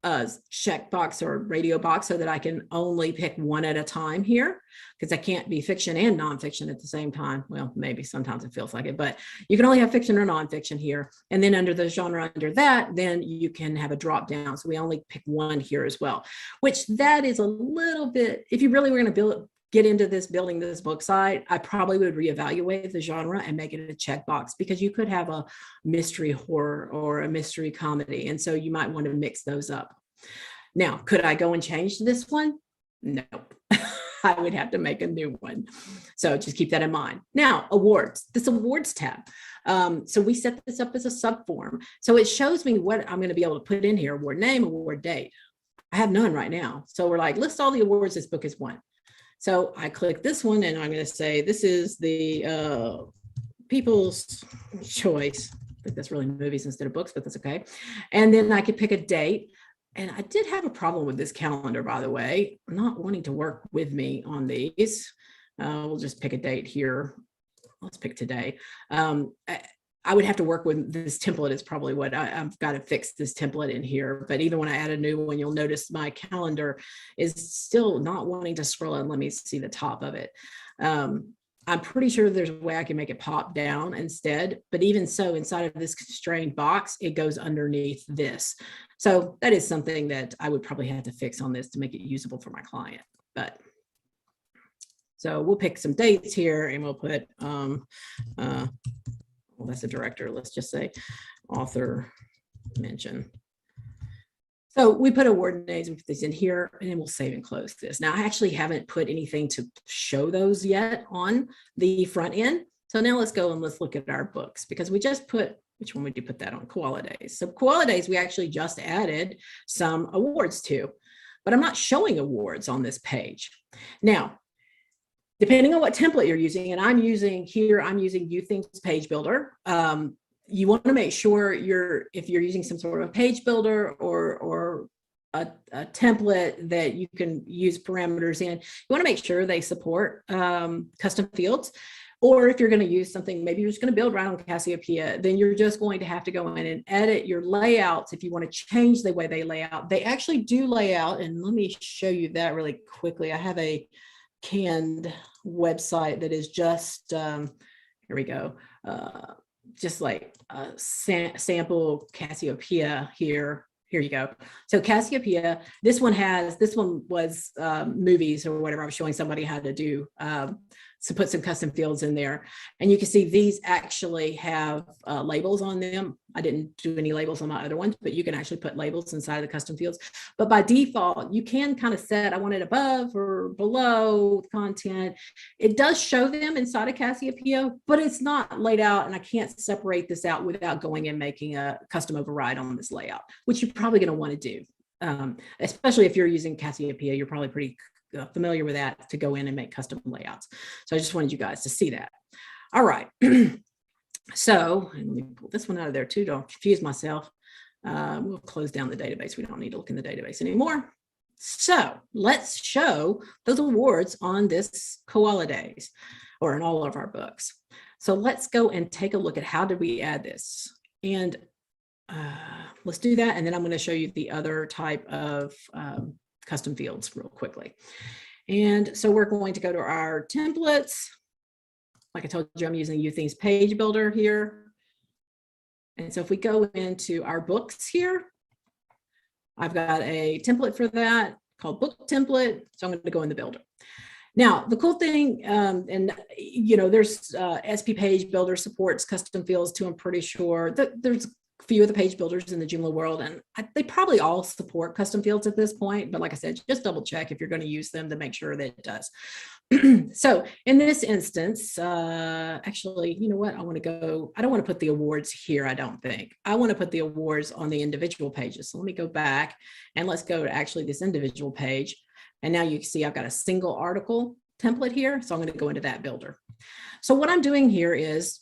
a checkbox or radio box so that I can only pick one at a time here, because I can't be fiction and nonfiction at the same time. Well, maybe sometimes it feels like it, but you can only have fiction or nonfiction here. And then under the genre under that, then you can have a drop down. So we only pick one here as well, which that is a little bit, if you really were going to get into this, building this book site, I probably would reevaluate the genre and make it a checkbox, because you could have a mystery horror or a mystery comedy. And so you might want to mix those up. Now, could I go and change this one? No, I would have to make a new one. So just keep that in mind. Now, awards, this awards tab. So we set this up as a subform. So it shows me what I'm going to be able to put in here: award name, award date. I have none right now. So we're like, list all the awards this book has won. So I click this one and I'm going to say, this is the People's Choice. I think that's really movies instead of books, but that's okay. And then I could pick a date. And I did have a problem with this calendar, by the way, not wanting to work with me on these. We'll just pick a date here. Let's pick today. I would have to work with this template is probably what I've got to fix this template in here. But even when I add a new one, you'll notice my calendar is still not wanting to scroll in. Let me see the top of it. I'm pretty sure there's a way I can make it pop down instead. But even so, inside of this constrained box, it goes underneath this. So that is something that I would probably have to fix on this to make it usable for my client. But so we'll pick some dates here and we'll put, well, that's a director. Let's just say author mention. So we put award names, we put these in here, and then we'll save and close this. Now, I actually haven't put anything to show those yet on the front end. So now let's go and let's look at our books, because we just put, which one would you put that on? Koala Days. So Koala Days, we actually just added some awards to, but I'm not showing awards on this page. Now, depending on what template you're using, and I'm using YouThink's Page Builder. You want to make sure if you're using some sort of page builder or a template that you can use parameters in, you want to make sure they support custom fields. Or if you're going to use something, maybe you're just going to build right on Cassiopeia, then you're just going to have to go in and edit your layouts. If you want to change the way they lay out, they actually do lay out. And let me show you that really quickly. I have a canned website that is just, here we go. Just like a sample Cassiopeia here. Here you go. So Cassiopeia, this one was movies or whatever. I was showing somebody how to do, to put some custom fields in there. And you can see these actually have labels on them. I didn't do any labels on my other ones, but you can actually put labels inside of the custom fields. But by default, you can kind of set, I want it above or below content. It does show them inside of Cassiopeia, but it's not laid out, and I can't separate this out without going and making a custom override on this layout, which you're probably going to want to do. Especially if you're using Cassiopeia, you're probably pretty familiar with that, to go in and make custom layouts. So I just wanted you guys to see that. All right. So let me pull this one out of there too. Don't confuse myself. We'll close down the database. We don't need to look in the database anymore. So let's show those awards on this Koala Days, or in all of our books. So let's go and take a look at how did we add this. And let's do that. And then I'm going to show you the other type of custom fields real quickly. And so we're going to go to our templates. Like I told you, I'm using YouThink's Page Builder here. And so if we go into our books here, I've got a template for that called Book Template. So I'm going to go in the builder. Now, the cool thing, and you know, there's SP Page Builder supports custom fields too, I'm pretty sure. There's few of the page builders in the Joomla world, and they probably all support custom fields at this point. But like I said, just double check if you're going to use them to make sure that it does. So in this instance, actually, you know what? I don't want to put the awards here. I don't think I want to put the awards on the individual pages. So let me go back and let's go to actually this individual page. And now you can see I've got a single article template here. So I'm going to go into that builder. So what I'm doing here is,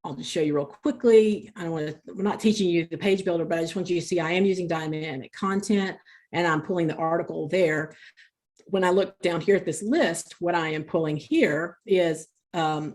I'll just show you real quickly. We're not teaching you the page builder, but I just want you to see I am using dynamic content and I'm pulling the article there. When I look down here at this list, what I am pulling here is that's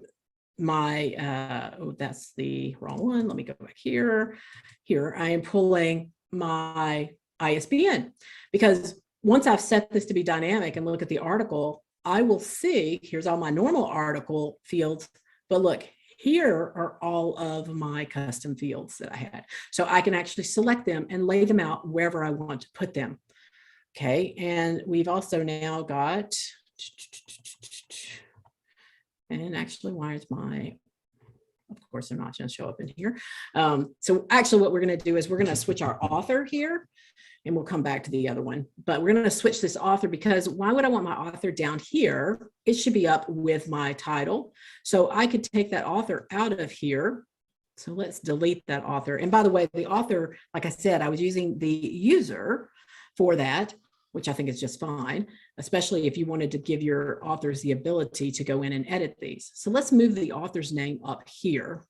the wrong one. Let me go back here. Here, I am pulling my ISBN, because once I've set this to be dynamic and look at the article, I will see, here's all my normal article fields, but look, here are all of my custom fields that I had. So I can actually select them and lay them out wherever I want to put them. Okay, and we've also now got, and actually, why is my, of course, they're not going to show up in here. So actually what we're going to do is we're going to switch our author here, and we'll come back to the other one. But we're going to switch this author, because why would I want my author down here? It should be up with my title. So I could take that author out of here. So let's delete that author. And by the way, the author, like I said, I was using the user for that, which I think is just fine, especially if you wanted to give your authors the ability to go in and edit these. So let's move the author's name up here.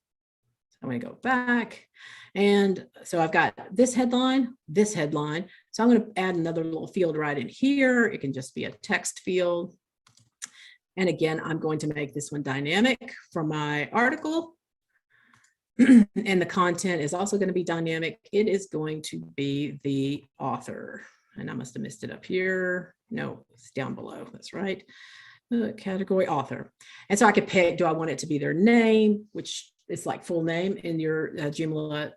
So I'm going to go back. And so I've got this headline. So I'm going to add another little field right in here. It can just be a text field. And again, I'm going to make this one dynamic from my article. And the content is also going to be dynamic. It is going to be the author. And I must have missed it up here. No, it's down below. That's right. Category author. And so I could pick, do I want it to be their name, which is like full name in your Joomla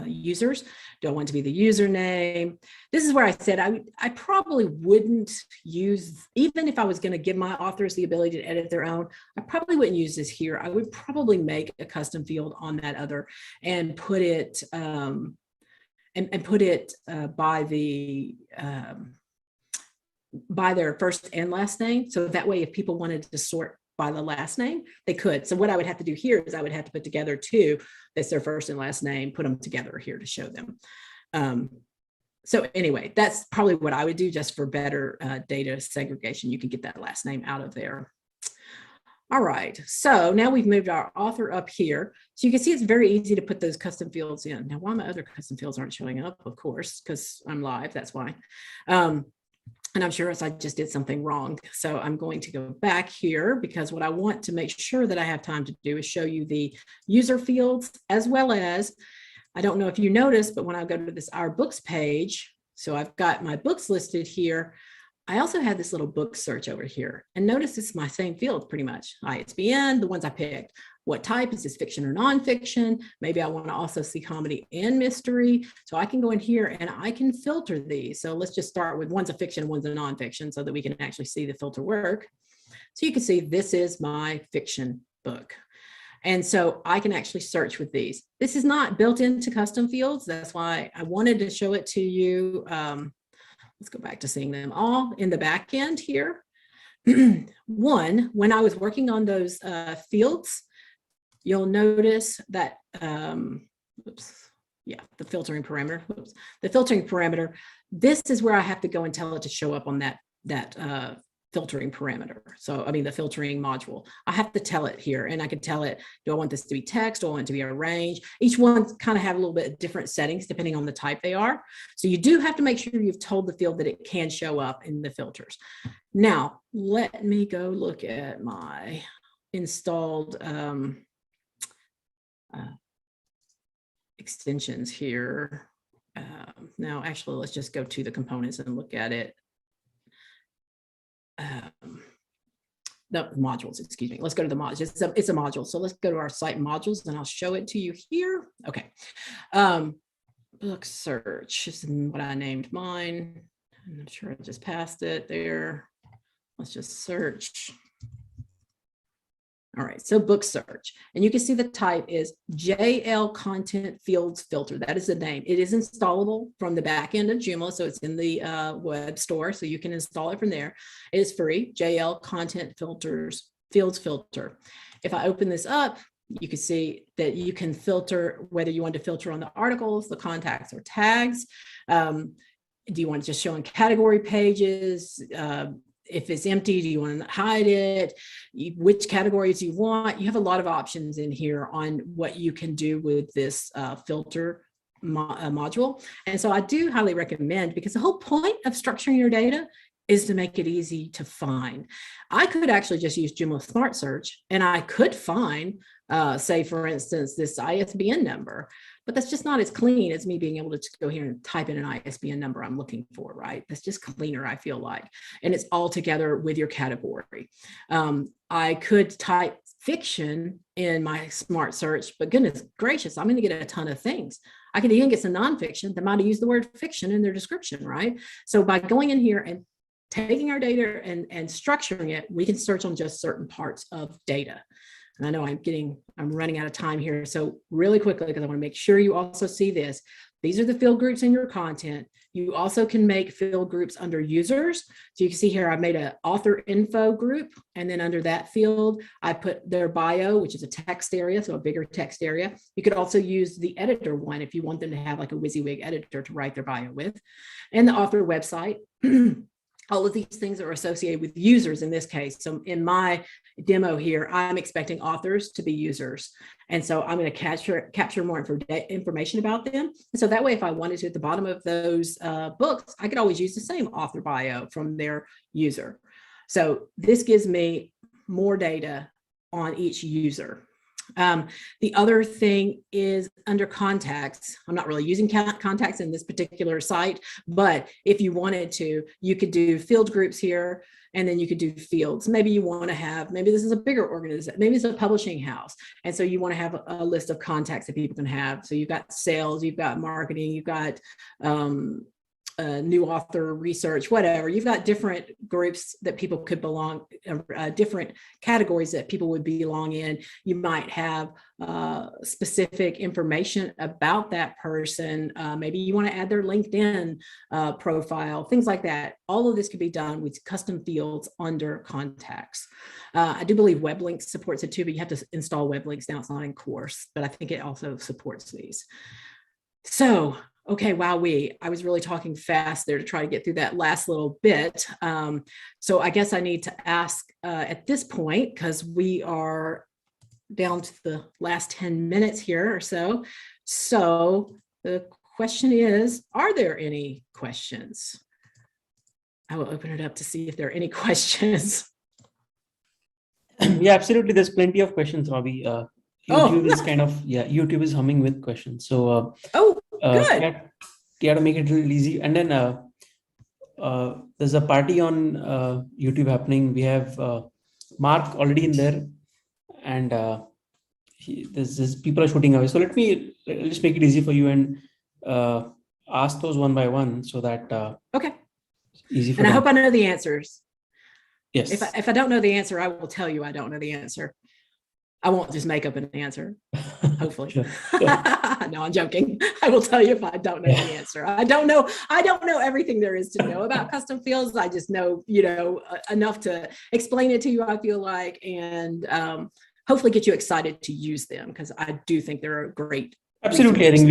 users? Do I want it to be the username? This is where I said I probably wouldn't use, even if I was going to give my authors the ability to edit their own, I probably wouldn't use this here. I would probably make a custom field on that other and put it by their first and last name. So that way, if people wanted to sort by the last name, they could. So what I would have to do here is I would have to put together two, that's their first and last name, put them together here to show them. So anyway, that's probably what I would do, just for better data segregation. You can get that last name out of there. All right, so now we've moved our author up here. So you can see it's very easy to put those custom fields in. Now, why my other custom fields aren't showing up, of course, because I'm live, that's why. And I'm sure I just did something wrong. So I'm going to go back here, because what I want to make sure that I have time to do is show you the user fields, as well as, I don't know if you noticed, but when I go to this Our Books page, so I've got my books listed here. I also had this little book search over here, and notice it's my same field pretty much. ISBN, the ones I picked. What type, is this fiction or nonfiction? Maybe I want to also see comedy and mystery. So I can go in here and I can filter these. So let's just start with, one's a fiction, one's a nonfiction, so that we can actually see the filter work. So you can see this is my fiction book. And so I can actually search with these. This is not built into custom fields. That's why I wanted to show it to you. Let's go back to seeing them all in the back end here. One, when I was working on those fields, you'll notice that, the filtering parameter, the filtering parameter, this is where I have to go and tell it to show up on that filtering parameter. So, I mean, the filtering module, I have to tell it here, and I can tell it, do I want this to be text? Do I want it to be a range? Each one kind of have a little bit different settings depending on the type they are. So you do have to make sure you've told the field that it can show up in the filters. Now, let me go look at my installed extensions here. Now, actually, let's just go to the components and look at it. No, modules, excuse me. Let's go to the modules. It's a module. So let's go to our site modules and I'll show it to you here. Okay. Book search is what I named mine. I'm sure I just passed it there. Let's just search. All right, so book search. And you can see the type is JL Content Fields Filter. That is the name. It is installable from the back end of Joomla, so it's in the web store, so you can install it from there. It is free, JL Content Fields Filter. If I open this up, you can see that you can filter whether you want to filter on the articles, the contacts, or tags. Do you want to just show in category pages? If it's empty, do you want to hide it? Which categories you want? You have a lot of options in here on what you can do with this filter module. And so I do highly recommend, because the whole point of structuring your data is to make it easy to find. I could actually just use Joomla Smart Search and I could find, say for instance, this ISBN number, but that's just not as clean as me being able to just go here and type in an ISBN number I'm looking for, right? That's just cleaner, I feel like. And it's all together with your category. I could type fiction in my Smart Search, but goodness gracious, I'm gonna get a ton of things. I could even get some nonfiction that might have used the word fiction in their description, right? So by going in here and taking our data and structuring it, we can search on just certain parts of data. And I know I'm running out of time here. So really quickly, because I want to make sure you also see this. These are the field groups in your content. You also can make field groups under users. So you can see here, I made an author info group. And then under that field, I put their bio, which is a text area, so a bigger text area. You could also use the editor one if you want them to have like a WYSIWYG editor to write their bio with. And the author website. All of these things are associated with users in this case. So in my demo here, I'm expecting authors to be users. And so I'm going to capture more information about them. And so that way, if I wanted to, at the bottom of those books, I could always use the same author bio from their user. So this gives me more data on each user. The other thing is under contacts. I'm not really using contacts in this particular site, but if you wanted to, you could do field groups here, and then you could do fields. Maybe you want to have, maybe this is a bigger organization, maybe it's a publishing house. And so you want to have a list of contacts that people can have. So you've got sales, you've got marketing, you've got new author research, whatever. You've got different groups that people could belong, different categories that people would belong in. You might have specific information about that person. Maybe you want to add their LinkedIn profile, things like that. All of this could be done with custom fields under contacts. I do believe web links supports it too, but you have to install web links now. It's not in course, but I think it also supports these. So, okay, wowee, I was really talking fast there to try to get through that last little bit. So I guess I need to ask at this point, because we are down to the last 10 minutes here or so. So the question is, are there any questions? I will open it up to see if there are any questions. Yeah, absolutely. There's plenty of questions, Robbie. YouTube is kind of, YouTube is humming with questions. So, good. You have to make it really easy. And then there's a party on YouTube happening. We have Mark already in there, and there's people are shooting away. So let's just make it easy for you and ask those one by one, so that okay. Easy for and them. I hope I know the answers. Yes. If I don't know the answer, I will tell you I don't know the answer. I won't just make up an answer, hopefully. Sure. No, I'm joking. I will tell you if I don't know the answer. I don't know everything there is to know about custom fields. I just know, enough to explain it to you, I feel like, and hopefully get you excited to use them, because I do think they're a great. Absolutely. I think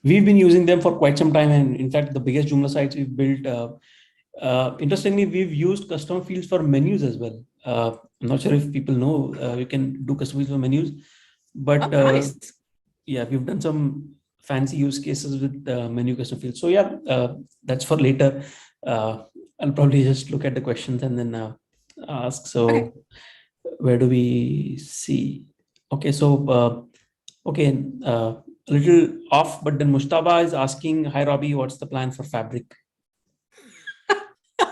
we've been using them for quite some time. And in fact, the biggest Joomla sites we've built, interestingly, we've used custom fields for menus as well. I'm not sure if people know you can do custom fields for menus, but nice. Yeah, we've done some fancy use cases with menu custom fields. So yeah, that's for later. I'll probably just look at the questions and then ask. So Where do we see? Okay, so a little off, but then Mushtaba is asking, "Hi Robbie, what's the plan for Fabric?"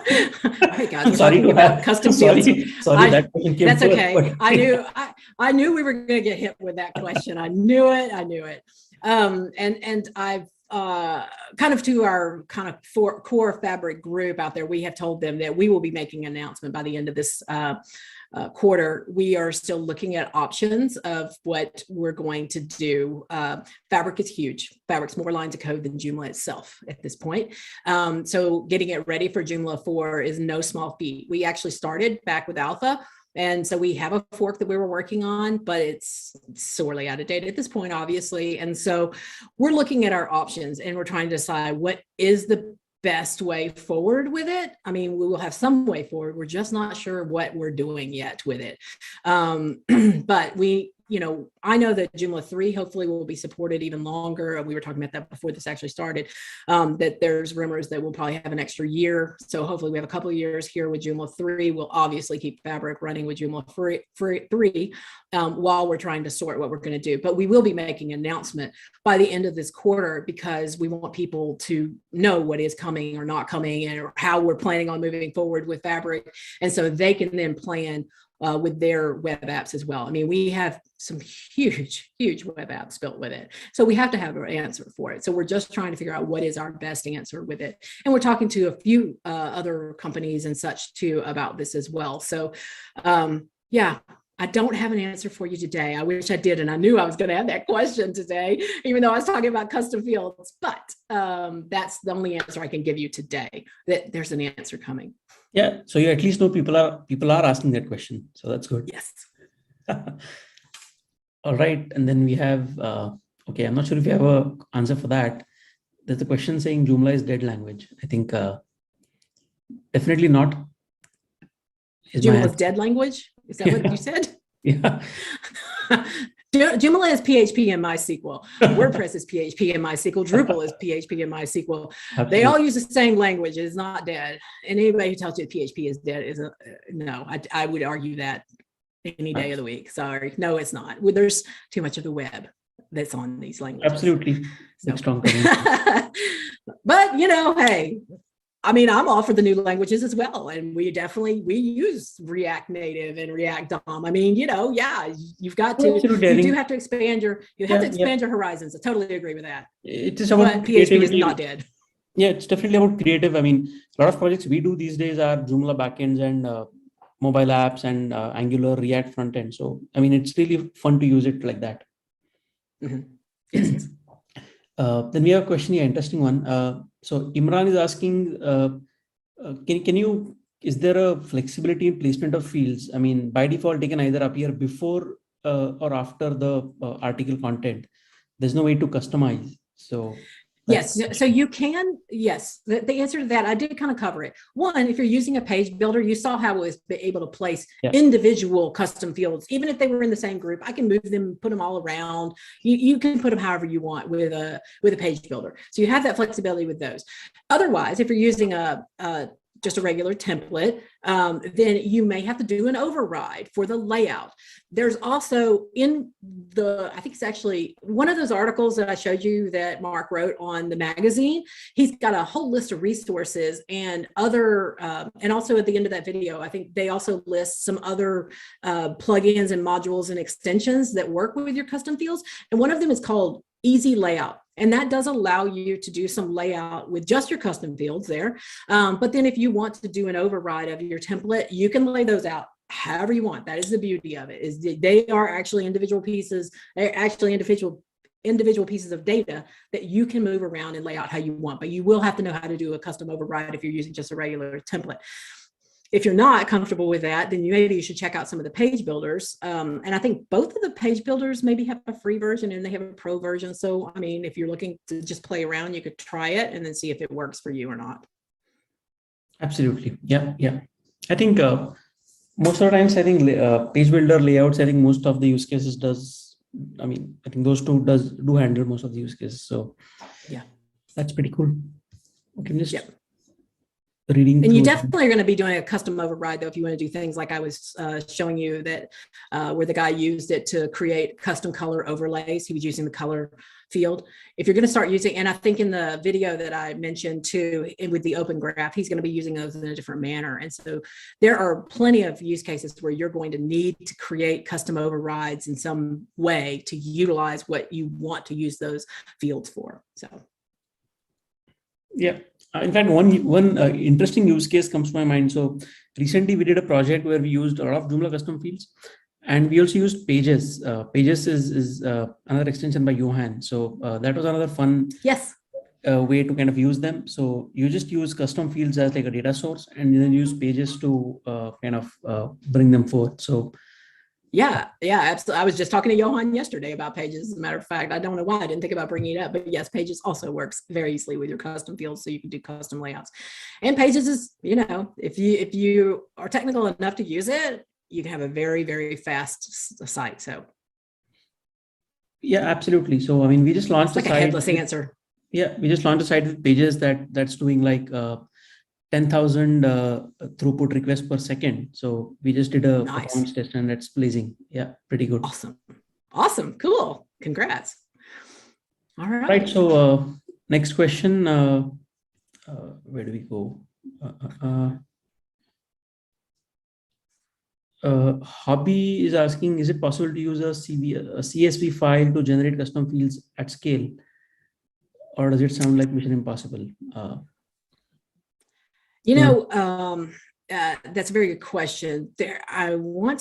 Hey guys, we're talking about custom fields. Sorry, that question came that's first, okay. But... I knew we were going to get hit with that question. I knew it. And I've kind of to our kind of core Fabric group out there, we have told them that we will be making an announcement by the end of this quarter, we are still looking at options of what we're going to do. Fabric is huge. Fabric's more lines of code than Joomla itself at this point. So getting it ready for Joomla 4 is no small feat. We actually started back with Alpha. And so we have a fork that we were working on, but it's sorely out of date at this point, obviously. And so we're looking at our options and we're trying to decide what is the best way forward with it. I mean, we will have some way forward. We're just not sure what we're doing yet with it. But we, I know that Joomla 3 hopefully will be supported even longer. We were talking about that before this actually started, that there's rumors that we'll probably have an extra year. So hopefully we have a couple of years here with Joomla 3. We'll obviously keep Fabric running with Joomla 3 while we're trying to sort what we're going to do. But we will be making an announcement by the end of this quarter because we want people to know what is coming or not coming and how we're planning on moving forward with Fabric. And so they can then plan with their web apps as well. I mean, we have some huge web apps built with it. So we have to have an answer for it. So we're just trying to figure out what is our best answer with it. And we're talking to a few other companies and such too about this as well. So yeah, I don't have an answer for you today. I wish I did. And I knew I was going to have that question today, even though I was talking about custom fields, but that's the only answer I can give you today, that there's an answer coming. Yeah. So you at least know people are asking that question. So that's good. Yes. All right. And then we have, okay, I'm not sure if you have an answer for that. There's a question saying Joomla is dead language. I think definitely not. Joomla is dead language? Is that what you said? Yeah. Joomla is PHP and MySQL. WordPress is PHP and MySQL. Drupal is PHP and MySQL. Absolutely. They all use the same language. It is not dead. And anybody who tells you PHP is dead is no. I would argue that any day of the week. Sorry, no, it's not. There's too much of the web that's on these languages. Absolutely. So. Strong. But hey. I mean, I'm all for the new languages as well. And we use React Native and React DOM. I mean, yeah, you've got to, you do have to expand your horizons. I totally agree with that. It is about PHP is not dead. Yeah, it's definitely about creative. I mean, a lot of projects we do these days are Joomla backends and mobile apps and Angular React frontend. So, I mean, it's really fun to use it like that. Mm-hmm. Yes. Then we have a question here, interesting one. So Imran is asking, is there a flexibility in placement of fields? I mean, by default, they can either appear before or after the article content. There's no way to customize. So yes, so you can, yes, the answer to that, I did kind of cover it. One, if you're using a page builder, you saw how it was able to place individual custom fields, even if they were in the same group. I can move them, put them all around. You can put them however you want with a page builder. So you have that flexibility with those. Otherwise, if you're using just a regular template, then you may have to do an override for the layout. There's also I think it's actually one of those articles that I showed you that Mark wrote on the magazine. He's got a whole list of resources and other, and also at the end of that video, I think they also list some other plugins and modules and extensions that work with your custom fields. And one of them is called Easy Layout. And that does allow you to do some layout with just your custom fields there. But then if you want to do an override of your template, you can lay those out however you want. That is the beauty of it, is they are actually individual pieces. They're actually individual pieces of data that you can move around and lay out how you want. But you will have to know how to do a custom override if you're using just a regular template. If you're not comfortable with that, then maybe you should check out some of the page builders. And I think both of the page builders maybe have a free version and they have a pro version. So, I mean, if you're looking to just play around, you could try it and then see if it works for you or not. Absolutely. Yeah. I think most of the times, I think page builder layouts, I think most of the use cases does. I mean, I think those two do handle most of the use cases. So yeah, that's pretty cool. Okay, just reading. And you definitely are going to be doing a custom override, though, if you want to do things like I was showing you that where the guy used it to create custom color overlays. He was using the color field. If you're going to start using, and I think in the video that I mentioned too, with the open graph, he's going to be using those in a different manner. And so there are plenty of use cases where you're going to need to create custom overrides in some way to utilize what you want to use those fields for. So. Yeah. In fact, one interesting use case comes to my mind. So recently we did a project where we used a lot of Joomla custom fields, and we also used Pages. Pages is another extension by Johan. So that was another fun Yes. way to kind of use them. So you just use custom fields as like a data source, and then use Pages to kind of bring them forth. So yeah, absolutely. I was just talking to Johan yesterday about Pages. As a matter of fact, I don't know why I didn't think about bringing it up, but yes, Pages also works very easily with your custom fields, so you can do custom layouts. And Pages is, if you are technical enough to use it, you can have a very, very fast site. So yeah, absolutely. So I mean, we just launched it's like a headless answer. Yeah, we just launched a site with Pages that's doing like 10,000 throughput requests per second. So we just did a performance test, and it's blazing. Yeah, pretty good. Awesome, cool. Congrats. All right. Right. So next question. Where do we go? Hobby is asking, is it possible to use a CSV file to generate custom fields at scale? Or does it sound like mission impossible? That's a very good question. I'm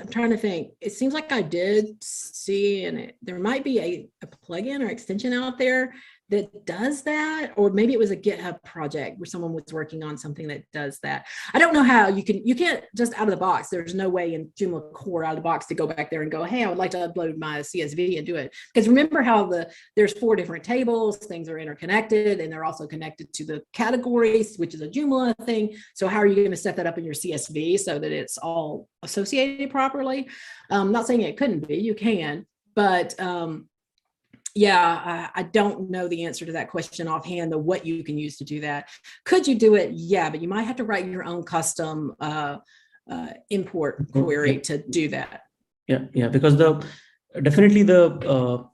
trying to think. It seems like I did see, and there might be a plugin or extension out there that does that, or maybe it was a GitHub project where someone was working on something that does that. I don't know how you can't just out of the box. There's no way in Joomla core out of the box to go back there and go, hey, I would like to upload my CSV and do it. Because remember how there's 4 different tables, things are interconnected, and they're also connected to the categories, which is a Joomla thing. So how are you going to set that up in your CSV so that it's all associated properly? I'm not saying it couldn't be, you can, but I don't know the answer to that question offhand, what you can use to do that. Could you do it? Yeah, but you might have to write your own custom import query to do that. Yeah, because definitely the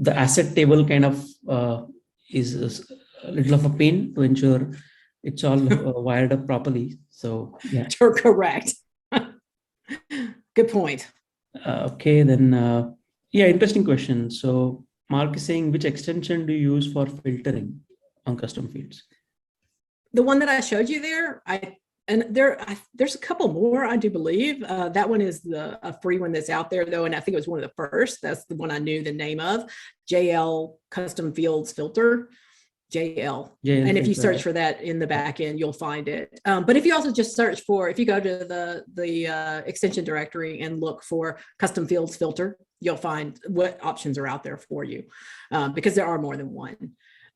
asset table kind of is a little of a pain to ensure it's all wired up properly. So yeah, you're correct. Good point. Okay, then. Yeah, interesting question. So Mark is saying, which extension do you use for filtering on custom fields? The one that I showed you there, there's a couple more, I do believe. That one is a free one that's out there though, and I think it was one of the first. That's the one I knew the name of, JL Custom Fields Filter. JL. And if you search for that in the back end, you'll find it. But if you also just search for, if you go to the extension directory and look for custom fields filter, you'll find what options are out there for you, because there are more than one.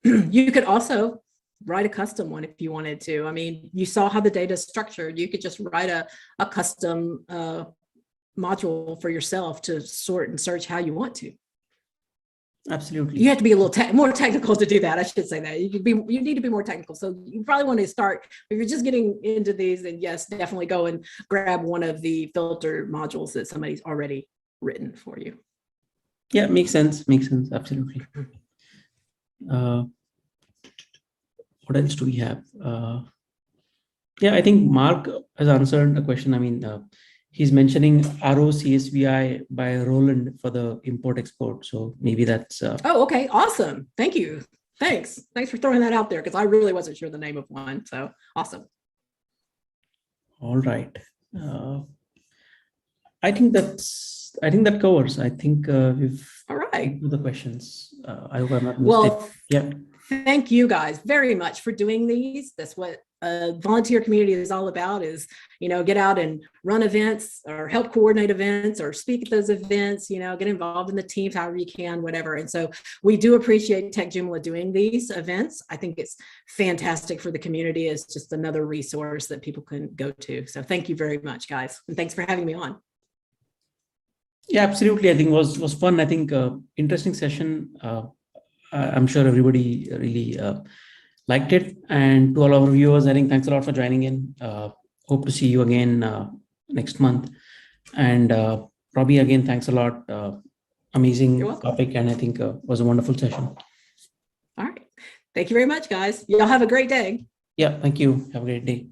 You could also write a custom one if you wanted to. I mean, you saw how the data is structured. You could just write a custom module for yourself to sort and search how you want to. Absolutely. You have to be a little more technical to do that. I should say that you need to be more technical. So you probably want to start, if you're just getting into these, then yes, definitely go and grab one of the filter modules that somebody's already written for you. Yeah, makes sense. Absolutely. What else do we have? Yeah, I think Mark has answered a question. I mean, he's mentioning ROCSVI by Roland for the import export. So maybe that's. Oh, okay. Awesome. Thank you. Thanks for throwing that out there, because I really wasn't sure the name of one. So awesome. All right. I think that covers. I think we've all right the questions. I hope I'm not missed it. Yeah. Thank you guys very much for doing these. That's what volunteer community is all about, is, get out and run events or help coordinate events or speak at those events, get involved in the teams however you can, whatever. And so we do appreciate Techjoomla doing these events. I think it's fantastic for the community. It's just another resource that people can go to. So thank you very much, guys. And thanks for having me on. Yeah, absolutely. I think it was fun. I think interesting session. I'm sure everybody really liked it. And to all our viewers, I think thanks a lot for joining in. Hope to see you again next month. And Robbie, again, thanks a lot. Amazing topic. And I think was a wonderful session. All right. Thank you very much, guys. Y'all have a great day. Yeah, thank you. Have a great day.